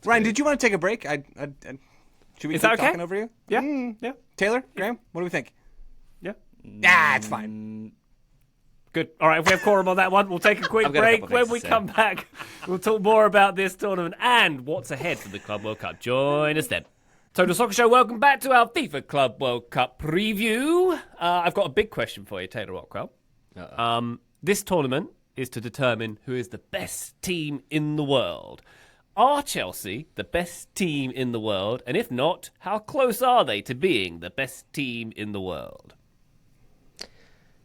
Ryan, did you want to take a break? Should we Is keep that okay? talking over you? Yeah. Yeah. Taylor, Graham, what do we think? Yeah. Nah, it's fine. Good. All right, if we have quorum on that one, we'll take a quick I've got a break. couple When things we to say. come back, we'll talk more about this tournament and what's ahead for the Club World Cup. Join us then. Total Soccer Show, welcome back to our FIFA Club World Cup preview. I've got a big question for you, Taylor Rockwell. This tournament is to determine who is the best team in the world. Are Chelsea the best team in the world? And if not, how close are they to being the best team in the world?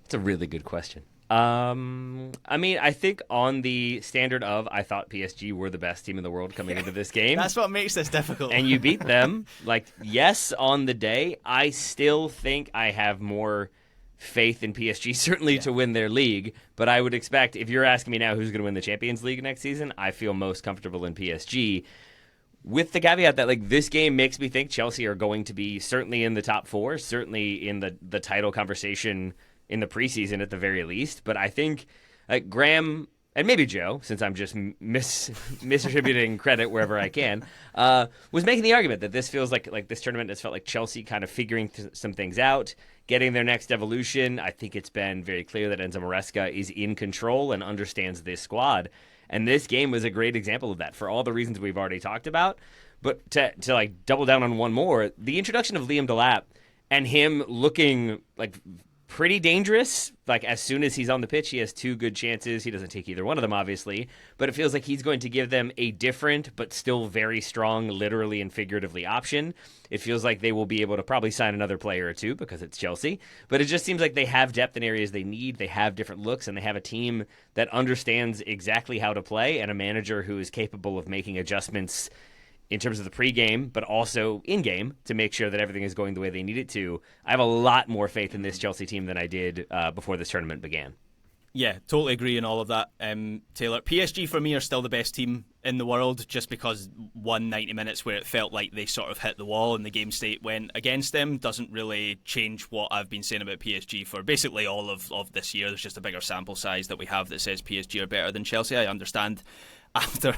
It's a really good question. I mean, I think on the standard of, I thought PSG were the best team in the world coming into this game. That's what makes this difficult. And you beat them. Like, yes, on the day, I still think I have more faith in PSG, certainly to win their league. But I would expect, if you're asking me now who's going to win the Champions League next season, I feel most comfortable in PSG. with the caveat that like this game makes me think Chelsea are going to be certainly in the top 4, certainly in the title conversation in the preseason at the very least. But I think Graham and maybe Joe, since I'm just misattributing credit wherever I can, was making the argument that this feels like this tournament has felt like Chelsea kind of figuring some things out, getting their next evolution. I think it's been very clear that Enzo Maresca is in control and understands this squad. And this game was a great example of that for all the reasons we've already talked about. But to like double down on one more, the introduction of Liam Delap and him looking like pretty dangerous. Like as soon as he's on the pitch, he has 2 good chances. He doesn't take either one of them, obviously, but it feels like he's going to give them a different but still very strong, literally and figuratively, option. It feels like they will be able to probably sign another player or 2 because it's Chelsea, but it just seems like they have depth in areas they need. They have different looks, and they have a team that understands exactly how to play and a manager who is capable of making adjustments in terms of the pregame, but also in-game to make sure that everything is going the way they need it to. I have a lot more faith in this Chelsea team than I did before this tournament began. Yeah, totally agree on all of that, Taylor. PSG for me are still the best team in the world just because 90 minutes where it felt like they sort of hit the wall and the game state went against them doesn't really change what I've been saying about PSG for basically all of this year. There's just a bigger sample size that we have that says PSG are better than Chelsea. I understand after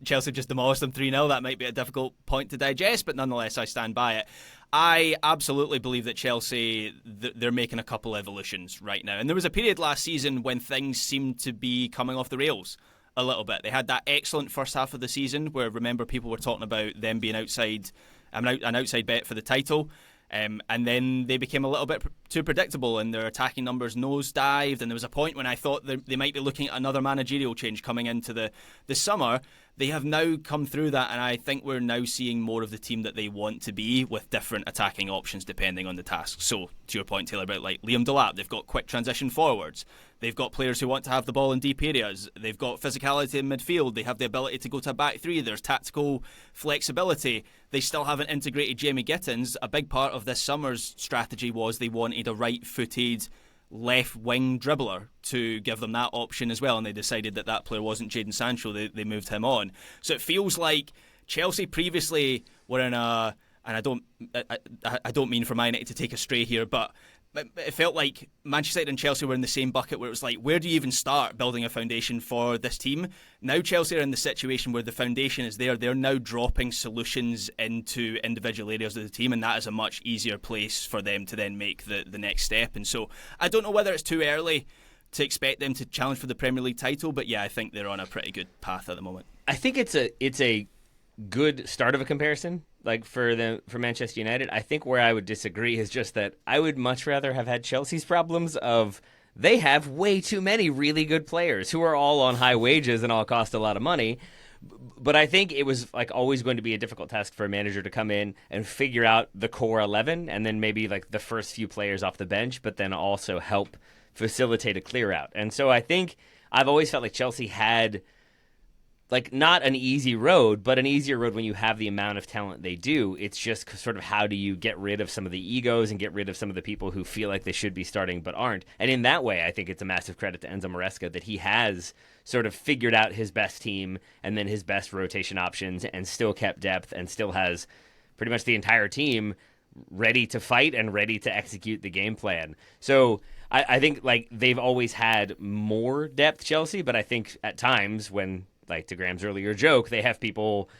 Chelsea just demolished them 3-0, that might be a difficult point to digest, but nonetheless, I stand by it. I absolutely believe that Chelsea, they're making a couple evolutions right now. And there was a period last season when things seemed to be coming off the rails a little bit. They had that excellent first half of the season where, remember, people were talking about them being an outside bet for the title. And then they became a little bit too predictable and their attacking numbers nosedived. And there was a point when I thought they might be looking at another managerial change coming into the summer. They have now come through that, and I think we're now seeing more of the team that they want to be with different attacking options depending on the task. So, to your point, Taylor, about like Liam Delap, they've got quick transition forwards. They've got players who want to have the ball in deep areas. They've got physicality in midfield. They have the ability to go to a back 3. There's tactical flexibility. They still haven't integrated Jamie Gittins. A big part of this summer's strategy was they wanted a right-footed left wing dribbler to give them that option as well, and they decided that player wasn't Jadon Sancho. They moved him on. So it feels like Chelsea previously were in a, and I don't mean for Man United to take a stray here, but it felt like Manchester United and Chelsea were in the same bucket where it was like, where do you even start building a foundation for this team? Now Chelsea are in the situation where the foundation is there. They're now dropping solutions into individual areas of the team, and that is a much easier place for them to then make the next step. And so I don't know whether it's too early to expect them to challenge for the Premier League title, but yeah, I think they're on a pretty good path at the moment. I think it's a good start of a comparison, like for Manchester United. I think where I would disagree is just that I would much rather have had Chelsea's problems of they have way too many really good players who are all on high wages and all cost a lot of money. But I think it was like always going to be a difficult task for a manager to come in and figure out the core 11 and then maybe like the first few players off the bench, but then also help facilitate a clear out. And so I think I've always felt like Chelsea had like not an easy road, but an easier road when you have the amount of talent they do. It's just sort of how do you get rid of some of the egos and get rid of some of the people who feel like they should be starting but aren't. And in that way, I think it's a massive credit to Enzo Maresca that he has sort of figured out his best team and then his best rotation options and still kept depth and still has pretty much the entire team ready to fight and ready to execute the game plan. So I think like they've always had more depth, Chelsea, but I think at times when, like to Graham's earlier joke, they have people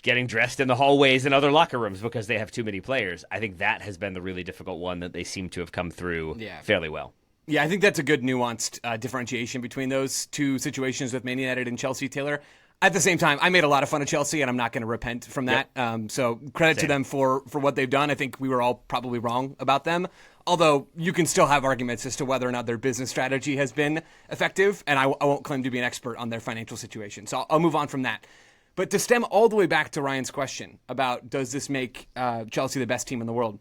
getting dressed in the hallways and other locker rooms because they have too many players. I think that has been the really difficult one that they seem to have come through fairly well. Yeah, I think that's a good nuanced differentiation between those two situations with Man United and Chelsea, Taylor. At the same time, I made a lot of fun of Chelsea, and I'm not going to repent from that. Yep. So credit to them for what they've done. I think we were all probably wrong about them. Although you can still have arguments as to whether or not their business strategy has been effective, and I won't claim to be an expert on their financial situation. So I'll move on from that. But to stem all the way back to Ryan's question about does this make Chelsea the best team in the world?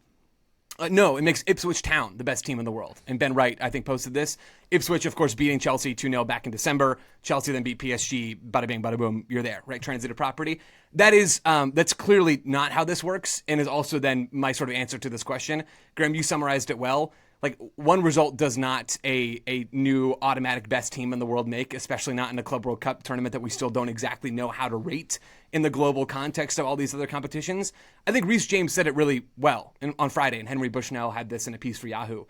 No, it makes Ipswich Town the best team in the world. And Ben Wright, I think, posted this. Ipswich, of course, beating Chelsea 2-0 back in December. Chelsea then beat PSG. Bada bing, bada boom. You're there, right? Transitive property. That's clearly not how this works, and is also then my sort of answer to this question. Graham, you summarized it well. like one result does not a new automatic best team in the world make, especially not in a Club World Cup tournament that we still don't exactly know how to rate in the global context of all these other competitions. I think Reece James said it really well on Friday, and Henry Bushnell had this in a piece for Yahoo.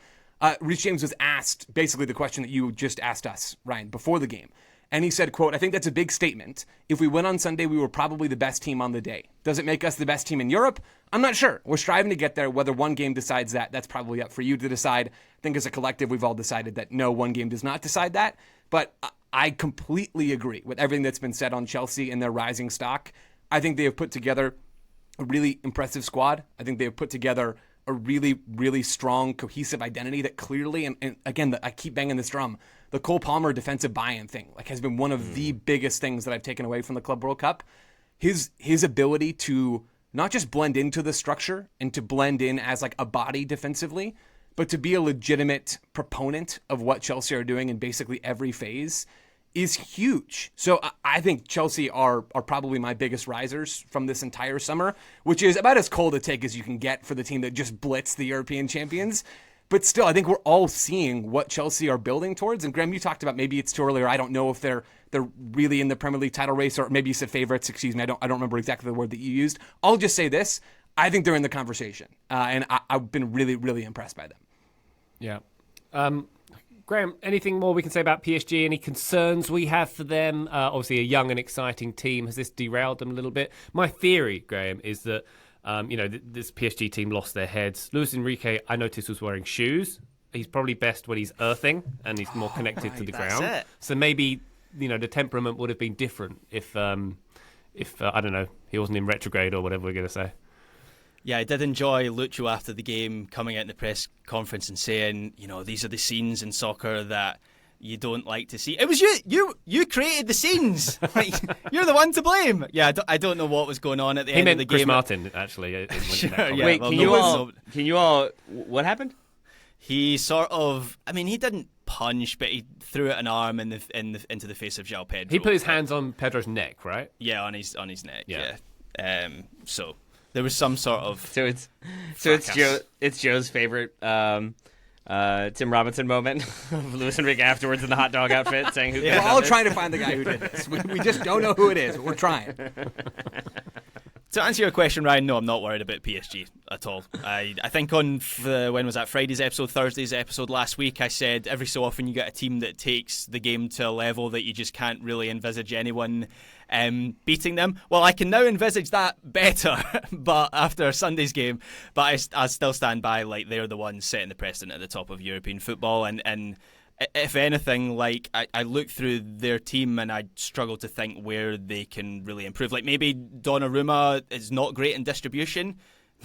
Reece James was asked basically the question that you just asked us, Ryan, before the game. And he said, quote, "I think that's a big statement. If we win on Sunday, we were probably the best team on the day. Does it make us the best team in Europe? I'm not sure. We're striving to get there. Whether one game decides that, that's probably up for you to decide. I think as a collective, we've all decided that no, one game does not decide that. But I completely agree with everything that's been said on Chelsea and their rising stock. I think they have put together a really impressive squad. I think they have put together a really, really strong, cohesive identity that clearly, and again, I keep banging this drum, the Cole Palmer defensive buy-in thing has been one of the biggest things that I've taken away from the Club World Cup. His ability to not just blend into the structure and to blend in as a body defensively, but to be a legitimate proponent of what Chelsea are doing in basically every phase is huge. So I think Chelsea are probably my biggest risers from this entire summer, which is about as cold a take as you can get for the team that just blitzed the European champions. But still, I think we're all seeing what Chelsea are building towards. And Graham, you talked about maybe it's too early, or I don't know if they're really in the Premier League title race, or maybe you said favorites. Excuse me, I don't remember exactly the word that you used. I'll just say this: I think they're in the conversation, and I've been really, really impressed by them. Yeah. Graham, anything more we can say about PSG? Any concerns we have for them? Obviously, a young and exciting team. Has this derailed them a little bit? My theory, Graham, is that this PSG team lost their heads. Luis Enrique, I noticed, was wearing shoes. He's probably best when he's earthing and he's more connected to the ground. It. So maybe the temperament would have been different if I don't know, he wasn't in retrograde or whatever we're going to say. Yeah, I did enjoy Lucho after the game coming out in the press conference and saying, these are the scenes in soccer that you don't like to see. It was you created the scenes. You're the one to blame. Yeah, I don't know what was going on at the end of the game. Chris Martin, actually. Sure, yeah, Wait, well, can you all? What happened? He sort of, he didn't punch, but he threw an arm into the face of Joao Pedro. He put his hands on Pedro's neck, right? Yeah, on his neck. Yeah. So there was some sort of. So it's Joe's favorite Tim Robinson moment of Luis Enrique afterwards in the hot dog outfit saying who. We're all trying to find the guy who did this. We just don't know who it is, but we're trying. To answer your question, Ryan, no, I'm not worried about PSG at all. I think on when was that, Friday's episode, Thursday's episode last week, I said every so often you get a team that takes the game to a level that you just can't really envisage anyone beating them. Well, I can now envisage that better, but after Sunday's game, but I still stand by they're the ones setting the precedent at the top of European football, and if anything, I look through their team and I struggle to think where they can really improve. Maybe Donnarumma is not great in distribution.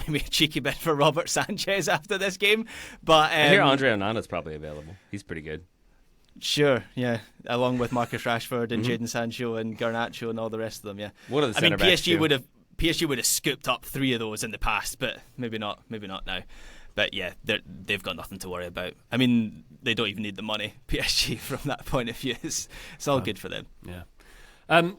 Maybe a cheeky bit for Robert Sanchez after this game. But I hear Andre Onana's probably available. He's pretty good. Sure, yeah. Along with Marcus Rashford and Jadon Sancho and Garnacho and all the rest of them, yeah. What are the centre backs PSG would have scooped up 3 of those in the past, but maybe not now. But yeah, they've got nothing to worry about. They don't even need the money, PSG, from that point of view. It's all good for them. Yeah.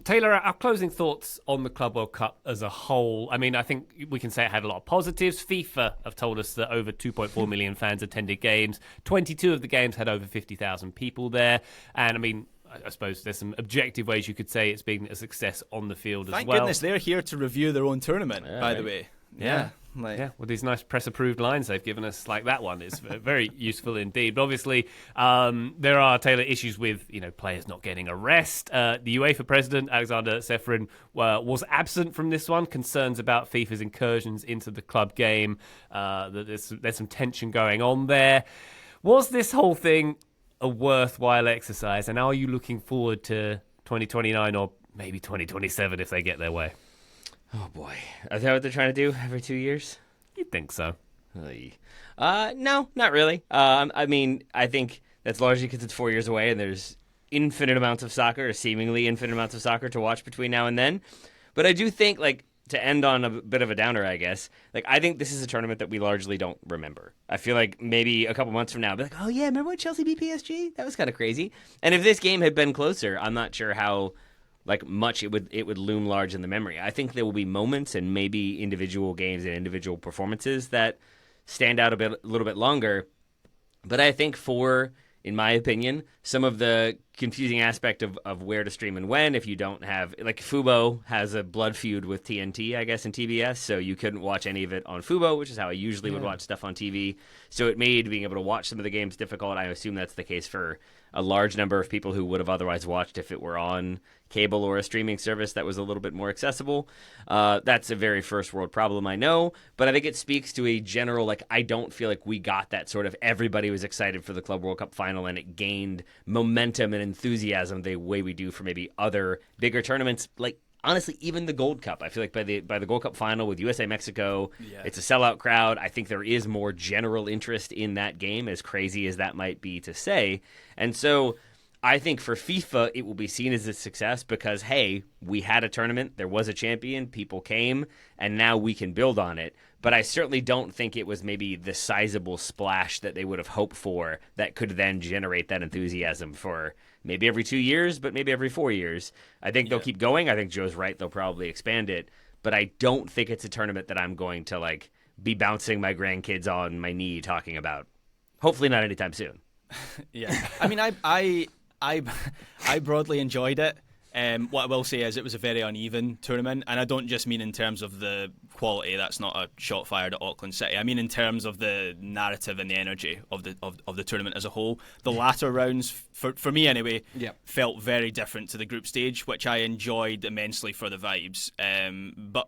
Taylor, our closing thoughts on the Club World Cup as a whole. I think we can say it had a lot of positives. FIFA have told us that over 2.4 million fans attended games. 22 of the games had over 50,000 people there. And I suppose there's some objective ways you could say it's been a success on the field as well. Thank goodness they're here to review their own tournament, by the way. Yeah. With these nice press-approved lines they've given us, that one is very useful indeed. But obviously, there are, Taylor, issues with players not getting a rest. The UEFA president, Alexander Seferin, was absent from this one. Concerns about FIFA's incursions into the club game. There's some tension going on there. Was this whole thing a worthwhile exercise? And are you looking forward to 2029 or maybe 2027 if they get their way? Oh boy, is that what they're trying to do every 2 years? You'd think so. No, not really. I think that's largely because it's 4 years away and there's infinite amounts of soccer, or seemingly infinite amounts of soccer to watch between now and then. But I do think, to end on a bit of a downer, I guess, I think this is a tournament that we largely don't remember. I feel like maybe a couple months from now, I'll be like, oh yeah, remember when Chelsea beat PSG? That was kind of crazy. And if this game had been closer, I'm not sure how much it would loom large in the memory. I think there will be moments and maybe individual games and individual performances that stand out a little bit longer. But I think in my opinion, some of the confusing aspect of where to stream and when, if you don't have, like Fubo has a blood feud with TNT, I guess, and TBS, so you couldn't watch any of it on Fubo, which is how I usually would watch stuff on TV. So it made being able to watch some of the games difficult. I assume that's the case for a large number of people who would have otherwise watched if it were on cable or a streaming service that was a little bit more accessible. That's a very first world problem, I know, but I think it speaks to a general, like, I don't feel like we got that sort of everybody was excited for the Club World Cup final and it gained momentum and enthusiasm the way we do for maybe other bigger tournaments. Like, honestly, even the Gold Cup, I feel like by the Gold Cup final with USA Mexico, it's a sellout crowd. I think there is more general interest in that game, as crazy as that might be to say. And so I think for FIFA, it will be seen as a success because, hey, we had a tournament, there was a champion, people came, and now we can build on it. But I certainly don't think it was maybe the sizable splash that they would have hoped for that could then generate that enthusiasm for maybe every 2 years, but maybe every 4 years. I think they'll keep going. I think Joe's right. They'll probably expand it. But I don't think it's a tournament that I'm going to, like, be bouncing my grandkids on my knee talking about. Hopefully not anytime soon. Yeah. I mean, I broadly enjoyed it. What I will say is it was a very uneven tournament, and I don't just mean in terms of the quality. That's not a shot fired at Auckland City. I mean in terms of the narrative and the energy of the tournament as a whole. The latter rounds, for me anyway, felt very different to the group stage, which I enjoyed immensely for the vibes.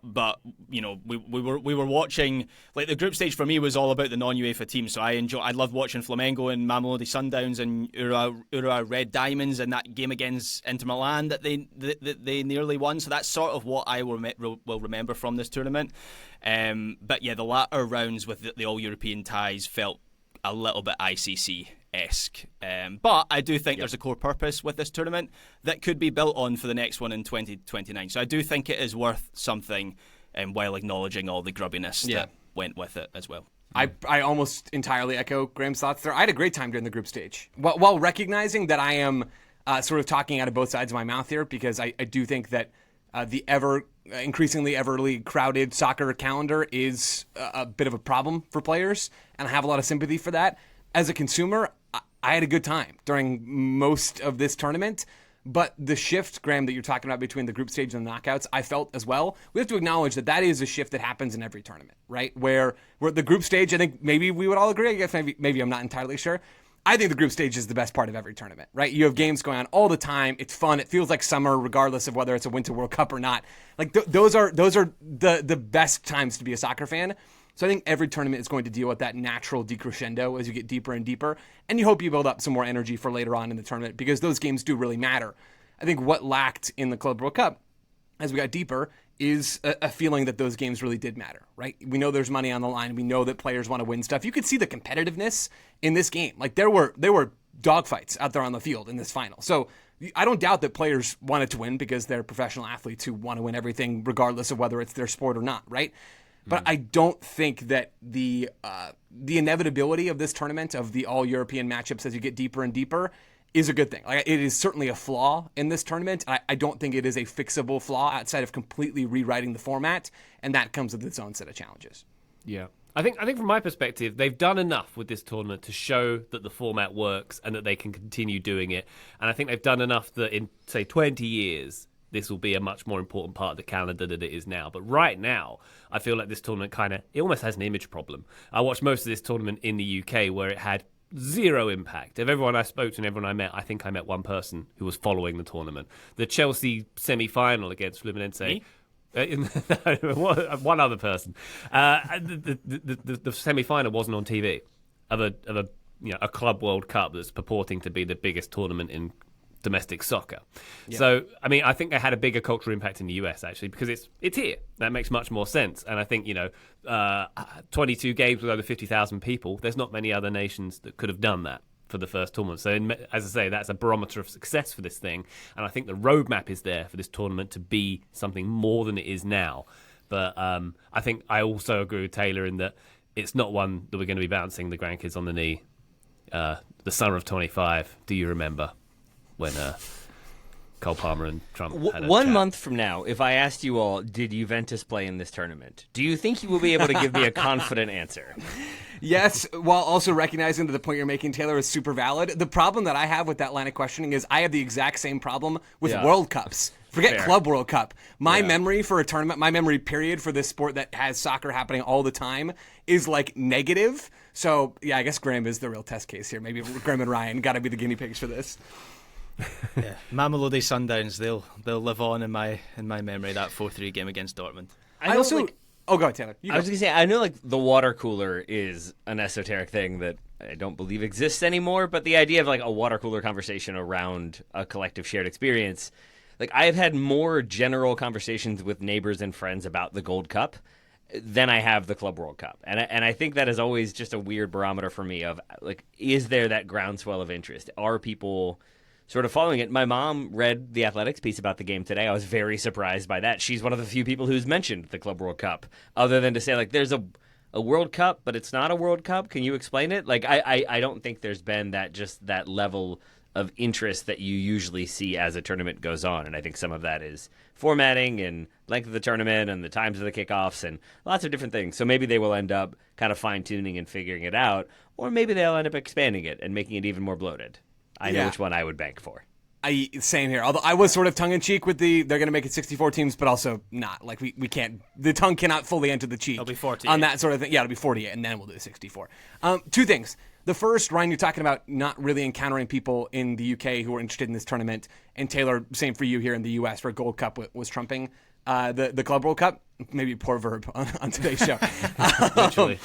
But you know, we were watching, like, the group stage for me was all about the non-UEFA teams. So I loved watching Flamengo and Mamelodi Sundowns and Urawa Red Diamonds and that game against Inter Milan that they nearly won. So that's sort of what I will remember from this tournament. But yeah, the latter rounds with the all-European ties felt a little bit ICC-esque. But I do think there's a core purpose with this tournament that could be built on for the next one in 2029. So I do think it is worth something, while acknowledging all the grubbiness that went with it as well. I almost entirely echo Graham's thoughts there. I had a great time during the group stage, while recognizing that I am sort of talking out of both sides of my mouth here, because I do think that the increasingly everly crowded soccer calendar is a bit of a problem for players, and I have a lot of sympathy for that. As a consumer, I had a good time during most of this tournament, but the shift, Graham, that you're talking about between the group stage and the knockouts, I felt as well. We have to acknowledge that is a shift that happens in every tournament, right? Where the group stage, I think maybe we would all agree, I guess maybe I'm not entirely sure. I think the group stage is the best part of every tournament, right? You have games going on all the time. It's fun. It feels like summer, regardless of whether it's a Winter World Cup or not. Like those are the best times to be a soccer fan. So I think every tournament is going to deal with that natural decrescendo as you get deeper and deeper, and you hope you build up some more energy for later on in the tournament because those games do really matter. I think what lacked in the Club World Cup as we got deeper is a feeling that those games really did matter, right? We know there's money on the line. We know that players want to win stuff. You could see the competitiveness in this game. Like there were dogfights out there on the field in this final. So I don't doubt that players wanted to win because they're professional athletes who want to win everything regardless of whether it's their sport or not, right? But I don't think that the inevitability of this tournament, of the all-European matchups as you get deeper and deeper, is a good thing. Like, it is certainly a flaw in this tournament. I don't think it is a fixable flaw outside of completely rewriting the format, and that comes with its own set of challenges. Yeah. I think from my perspective, they've done enough with this tournament to show that the format works and that they can continue doing it. And I think they've done enough that in, say, 20 years, this will be a much more important part of the calendar than it is now. But right now, I feel like this tournament it almost has an image problem. I watched most of this tournament in the UK where it had zero impact. Of everyone I spoke to and everyone I met, I think I met one person who was following the tournament. The Chelsea semi-final against Fluminense. One other person. The semi-final wasn't on TV of a Club World Cup that's purporting to be the biggest tournament in domestic soccer. Yeah. So, I mean, I think they had a bigger cultural impact in the US, actually, because it's here. That makes much more sense. And I think, 22 games with over 50,000 people, there's not many other nations that could have done that for the first tournament. So, as I say, that's a barometer of success for this thing. And I think the roadmap is there for this tournament to be something more than it is now. But I think I also agree with Taylor in that it's not one that we're going to be bouncing the grandkids on the knee. The summer of 25, do you remember? When Cole Palmer and Trump had a 1 chat. month from now, if I asked you all, did Juventus play in this tournament? Do you think you will be able to give me a confident answer? Yes, while also recognizing that the point you're making, Taylor, is super valid. The problem that I have with that line of questioning is I have the exact same problem with World Cups. Forget Fair. Club World Cup. My memory for a tournament, my memory period for this sport that has soccer happening all the time is like negative. So, yeah, I guess Graham is the real test case here. Maybe Graham and Ryan got to be the guinea pigs for this. Yeah, Mamelodi Sundowns, they'll live on in my memory, that 4-3 game against Dortmund. I also... Oh, go ahead, Taylor. I was going to say, I know like the water cooler is an esoteric thing that I don't believe exists anymore, but the idea of like a water cooler conversation around a collective shared experience, like I have had more general conversations with neighbors and friends about the Gold Cup than I have the Club World Cup. And I think that is always just a weird barometer for me of like, is there that groundswell of interest? Are people sort of following it? My mom read the Athletics piece about the game today. I was very surprised by that. She's one of the few people who's mentioned the Club World Cup, other than to say, like, there's a World Cup, but it's not a World Cup. Can you explain it? Like, I don't think there's been that level of interest that you usually see as a tournament goes on. And I think some of that is formatting and length of the tournament and the times of the kickoffs and lots of different things. So maybe they will end up kind of fine-tuning and figuring it out, or maybe they'll end up expanding it and making it even more bloated. I know which one I would bank for. Same here. Although I was sort of tongue-in-cheek with they're going to make it 64 teams, but also not. Like, we can't, the tongue cannot fully enter the cheek. It'll be 48. On that sort of thing. Yeah, it'll be 48, and then we'll do 64. Two things. The first, Ryan, you're talking about not really encountering people in the UK who are interested in this tournament. And Taylor, same for you here in the US, where Gold Cup was trumping the Club World Cup. Maybe a poor verb on today's show. Literally.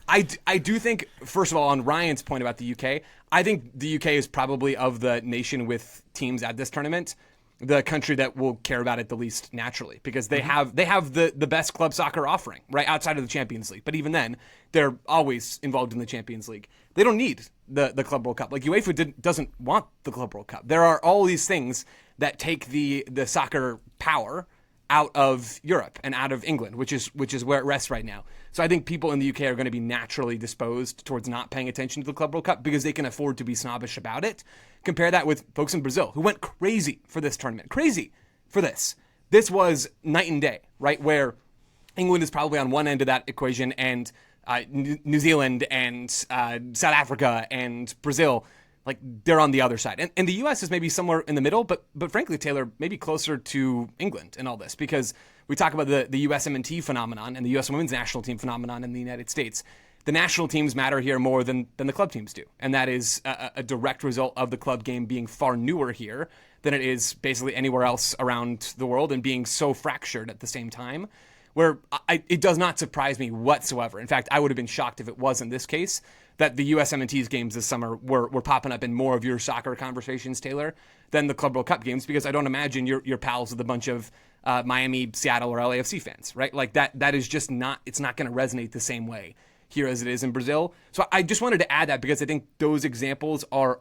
I do think, first of all, on Ryan's point about the UK, I think the UK is probably, of the nation with teams at this tournament, the country that will care about it the least naturally, because they have the best club soccer offering, right, outside of the Champions League. But even then, they're always involved in the Champions League. They don't need the Club World Cup. Like, UEFA doesn't want the Club World Cup. There are all these things that take the soccer power out of Europe and out of England, which is where it rests right now. So I think people in the UK are going to be naturally disposed towards not paying attention to the Club World Cup because they can afford to be snobbish about it. Compare that with folks in Brazil who went crazy for this tournament. Crazy for this. This was night and day, right? Where England is probably on one end of that equation and New Zealand and South Africa and Brazil, like, they're on the other side. And the U.S. is maybe somewhere in the middle, but frankly, Taylor, maybe closer to England in all this, because we talk about the USMNT phenomenon and the U.S. women's national team phenomenon in the United States. The national teams matter here more than the club teams do, and that is a direct result of the club game being far newer here than it is basically anywhere else around the world and being so fractured at the same time, where it does not surprise me whatsoever. In fact, I would have been shocked if it wasn't this case, that the USMNT's games this summer were popping up in more of your soccer conversations, Taylor, than the Club World Cup games, because I don't imagine you're pals with a bunch of Miami, Seattle, or LAFC fans, right? Like, that is just not, it's not going to resonate the same way here as it is in Brazil. So I just wanted to add that because I think those examples are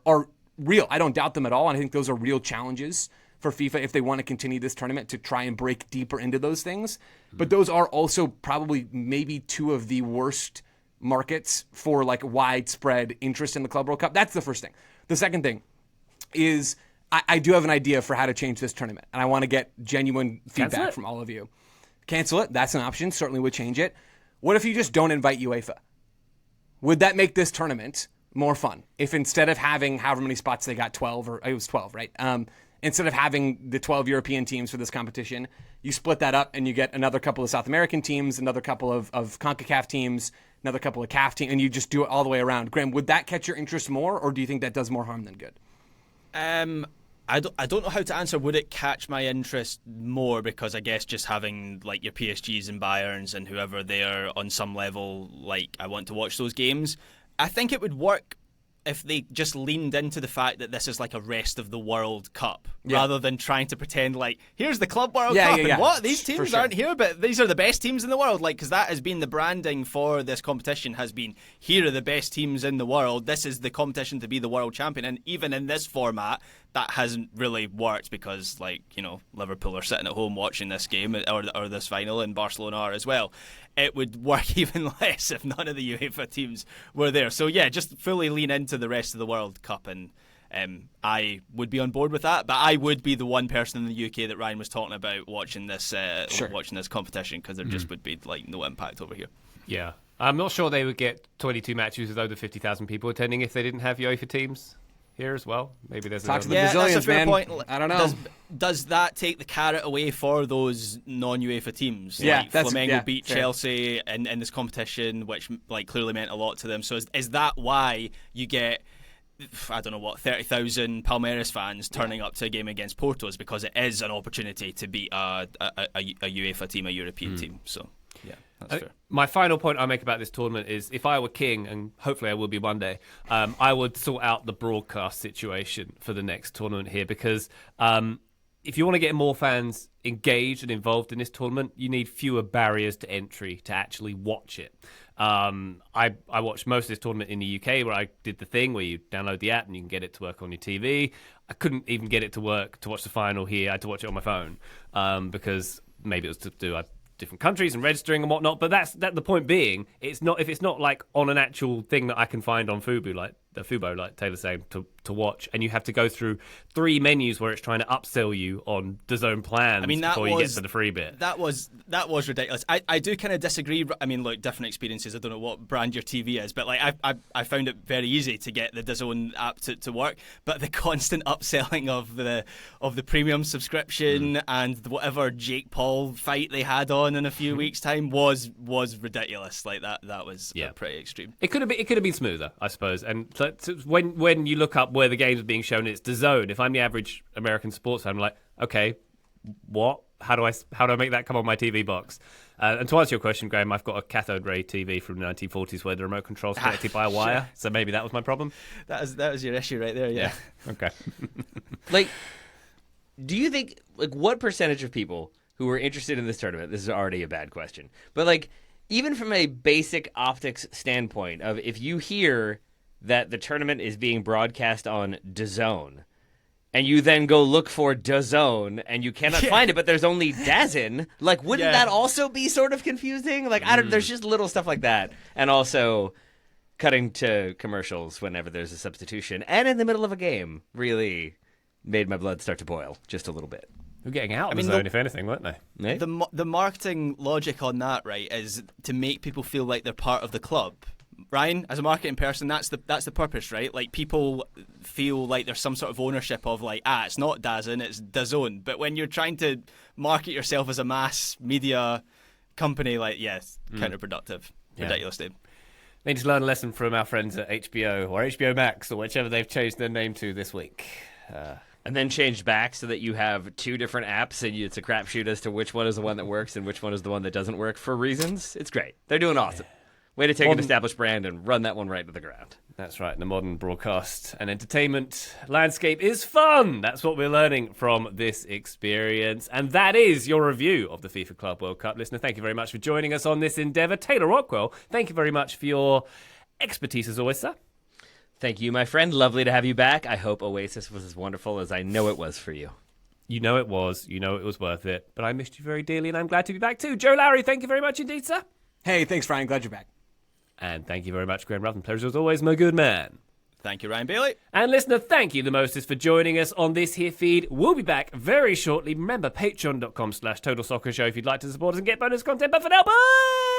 real. I don't doubt them at all, and I think those are real challenges for FIFA if they want to continue this tournament to try and break deeper into those things. But those are also probably maybe two of the worst markets for like widespread interest in the Club World Cup. That's the first thing. The second thing is I do have an idea for how to change this tournament, and I want to get genuine feedback from all of you. Cancel it. That's an option. Certainly would change it. What if you just don't invite UEFA? Would that make this tournament more fun? If instead of having however many spots they got, 12, or it was 12, right? Instead of having the 12 European teams for this competition, you split that up and you get another couple of South American teams, another couple of CONCACAF teams, another couple of CAF teams, and you just do it all the way around. Graham, would that catch your interest more, or do you think that does more harm than good? I don't know how to answer. Would it catch my interest more? Because I guess just having like your PSGs and Bayerns and whoever there on some level, like, I want to watch those games. I think it would work if they just leaned into the fact that this is like a rest of the world cup, rather than trying to pretend like, here's the Club World Cup, and what? These teams aren't here, but these are the best teams in the world. Like, because that has been the branding for this competition, has been, here are the best teams in the world. This is the competition to be the world champion. And even in this format, that hasn't really worked because, like, you know, Liverpool are sitting at home watching this game or this final, and Barcelona are as well. It would work even less if none of the UEFA teams were there. So yeah, just fully lean into the rest of the World Cup and I would be on board with that, but I would be the one person in the UK that Ryan was talking about watching this watching this competition, because there just would be like no impact over here. Yeah. I'm not sure they would get 22 matches with over 50,000 people attending if they didn't have UEFA teams here as well. Maybe there's Talk to the that's a Brazilians, fair man. point. I don't know. Does that take the carrot away for those non-UEFA teams? Yeah, like that's- Flamengo yeah, beat fair. Chelsea in this competition, which like clearly meant a lot to them. So is that why you get, I don't know what, 30,000 Palmeiras fans turning up to a game against Porto? Is because it is an opportunity to beat a UEFA team, a European team. So yeah, that's fair. My final point I make about this tournament is, if I were king, and hopefully I will be one day, I would sort out the broadcast situation for the next tournament here, because if you want to get more fans engaged and involved in this tournament, you need fewer barriers to entry to actually watch it. I watched most of this tournament in the UK, where I did the thing where you download the app and you can get it to work on your TV. I couldn't even get it to work to watch the final here. I had to watch it on my phone because maybe it was to do different countries and registering and whatnot. But the point being, it's not, if it's not like on an actual thing that I can find on Fubo, like Taylor's saying, to watch, and you have to go through 3 menus where it's trying to upsell you on DAZN plans before you get to the free bit. That was ridiculous. I do kind of disagree. I mean, look, different experiences. I don't know what brand your TV is, but like I found it very easy to get the DAZN app to work. But the constant upselling of the premium subscription and whatever Jake Paul fight they had on in a few weeks' time was ridiculous. Like that was pretty extreme. It could have been smoother, I suppose. And so when you look up where the games are being shown, it's DAZN. If I'm the average American sports fan, I'm like, okay, what? How do I make that come on my TV box? And to answer your question, Graham, I've got a cathode ray TV from the 1940s where the remote control's connected by a wire, so maybe that was my problem. That was your issue right there. Yeah. Okay. Like, do you think, like, what percentage of people who are interested in this tournament, this is already a bad question, but like, even from a basic optics standpoint of, if you hear that the tournament is being broadcast on DAZN, and you then go look for DAZN and you cannot find it, but there's only DAZN, like, wouldn't that also be sort of confusing? Like, I don't, there's just little stuff like that. And also cutting to commercials whenever there's a substitution and in the middle of a game really made my blood start to boil just a little bit. We're getting out of the zone, if anything, weren't they? Eh? The marketing logic on that, right, is to make people feel like they're part of the club. Ryan, as a marketing person, that's the purpose, right? Like, people feel like there's some sort of ownership of like, it's not DAZN, it's DAZN. But when you're trying to market yourself as a mass media company, like, yes, counterproductive, ridiculous, dude. Need to learn a lesson from our friends at HBO or HBO Max or whichever they've changed their name to this week. And then changed back so that you have 2 different apps and it's a crapshoot as to which one is the one that works and which one is the one that doesn't work for reasons. It's great. They're doing awesome. Way to take an established brand and run that one right to the ground. That's right. The modern broadcast and entertainment landscape is fun. That's what we're learning from this experience. And that is your review of the FIFA Club World Cup. Listener, thank you very much for joining us on this endeavour. Taylor Rockwell, thank you very much for your expertise as always, sir. Thank you, my friend. Lovely to have you back. I hope Oasis was as wonderful as I know it was for you. You know it was. You know it was worth it. But I missed you very dearly, and I'm glad to be back too. Joe Lowery, thank you very much indeed, sir. Hey, thanks, Ryan. Glad you're back. And thank you very much, Graham Ruthven. Pleasure as always, my good man. Thank you, Ryan Bailey. And listener, thank you the mostest for joining us on this here feed. We'll be back very shortly. Remember, patreon.com/Total Soccer Show if you'd like to support us and get bonus content. But for now, bye!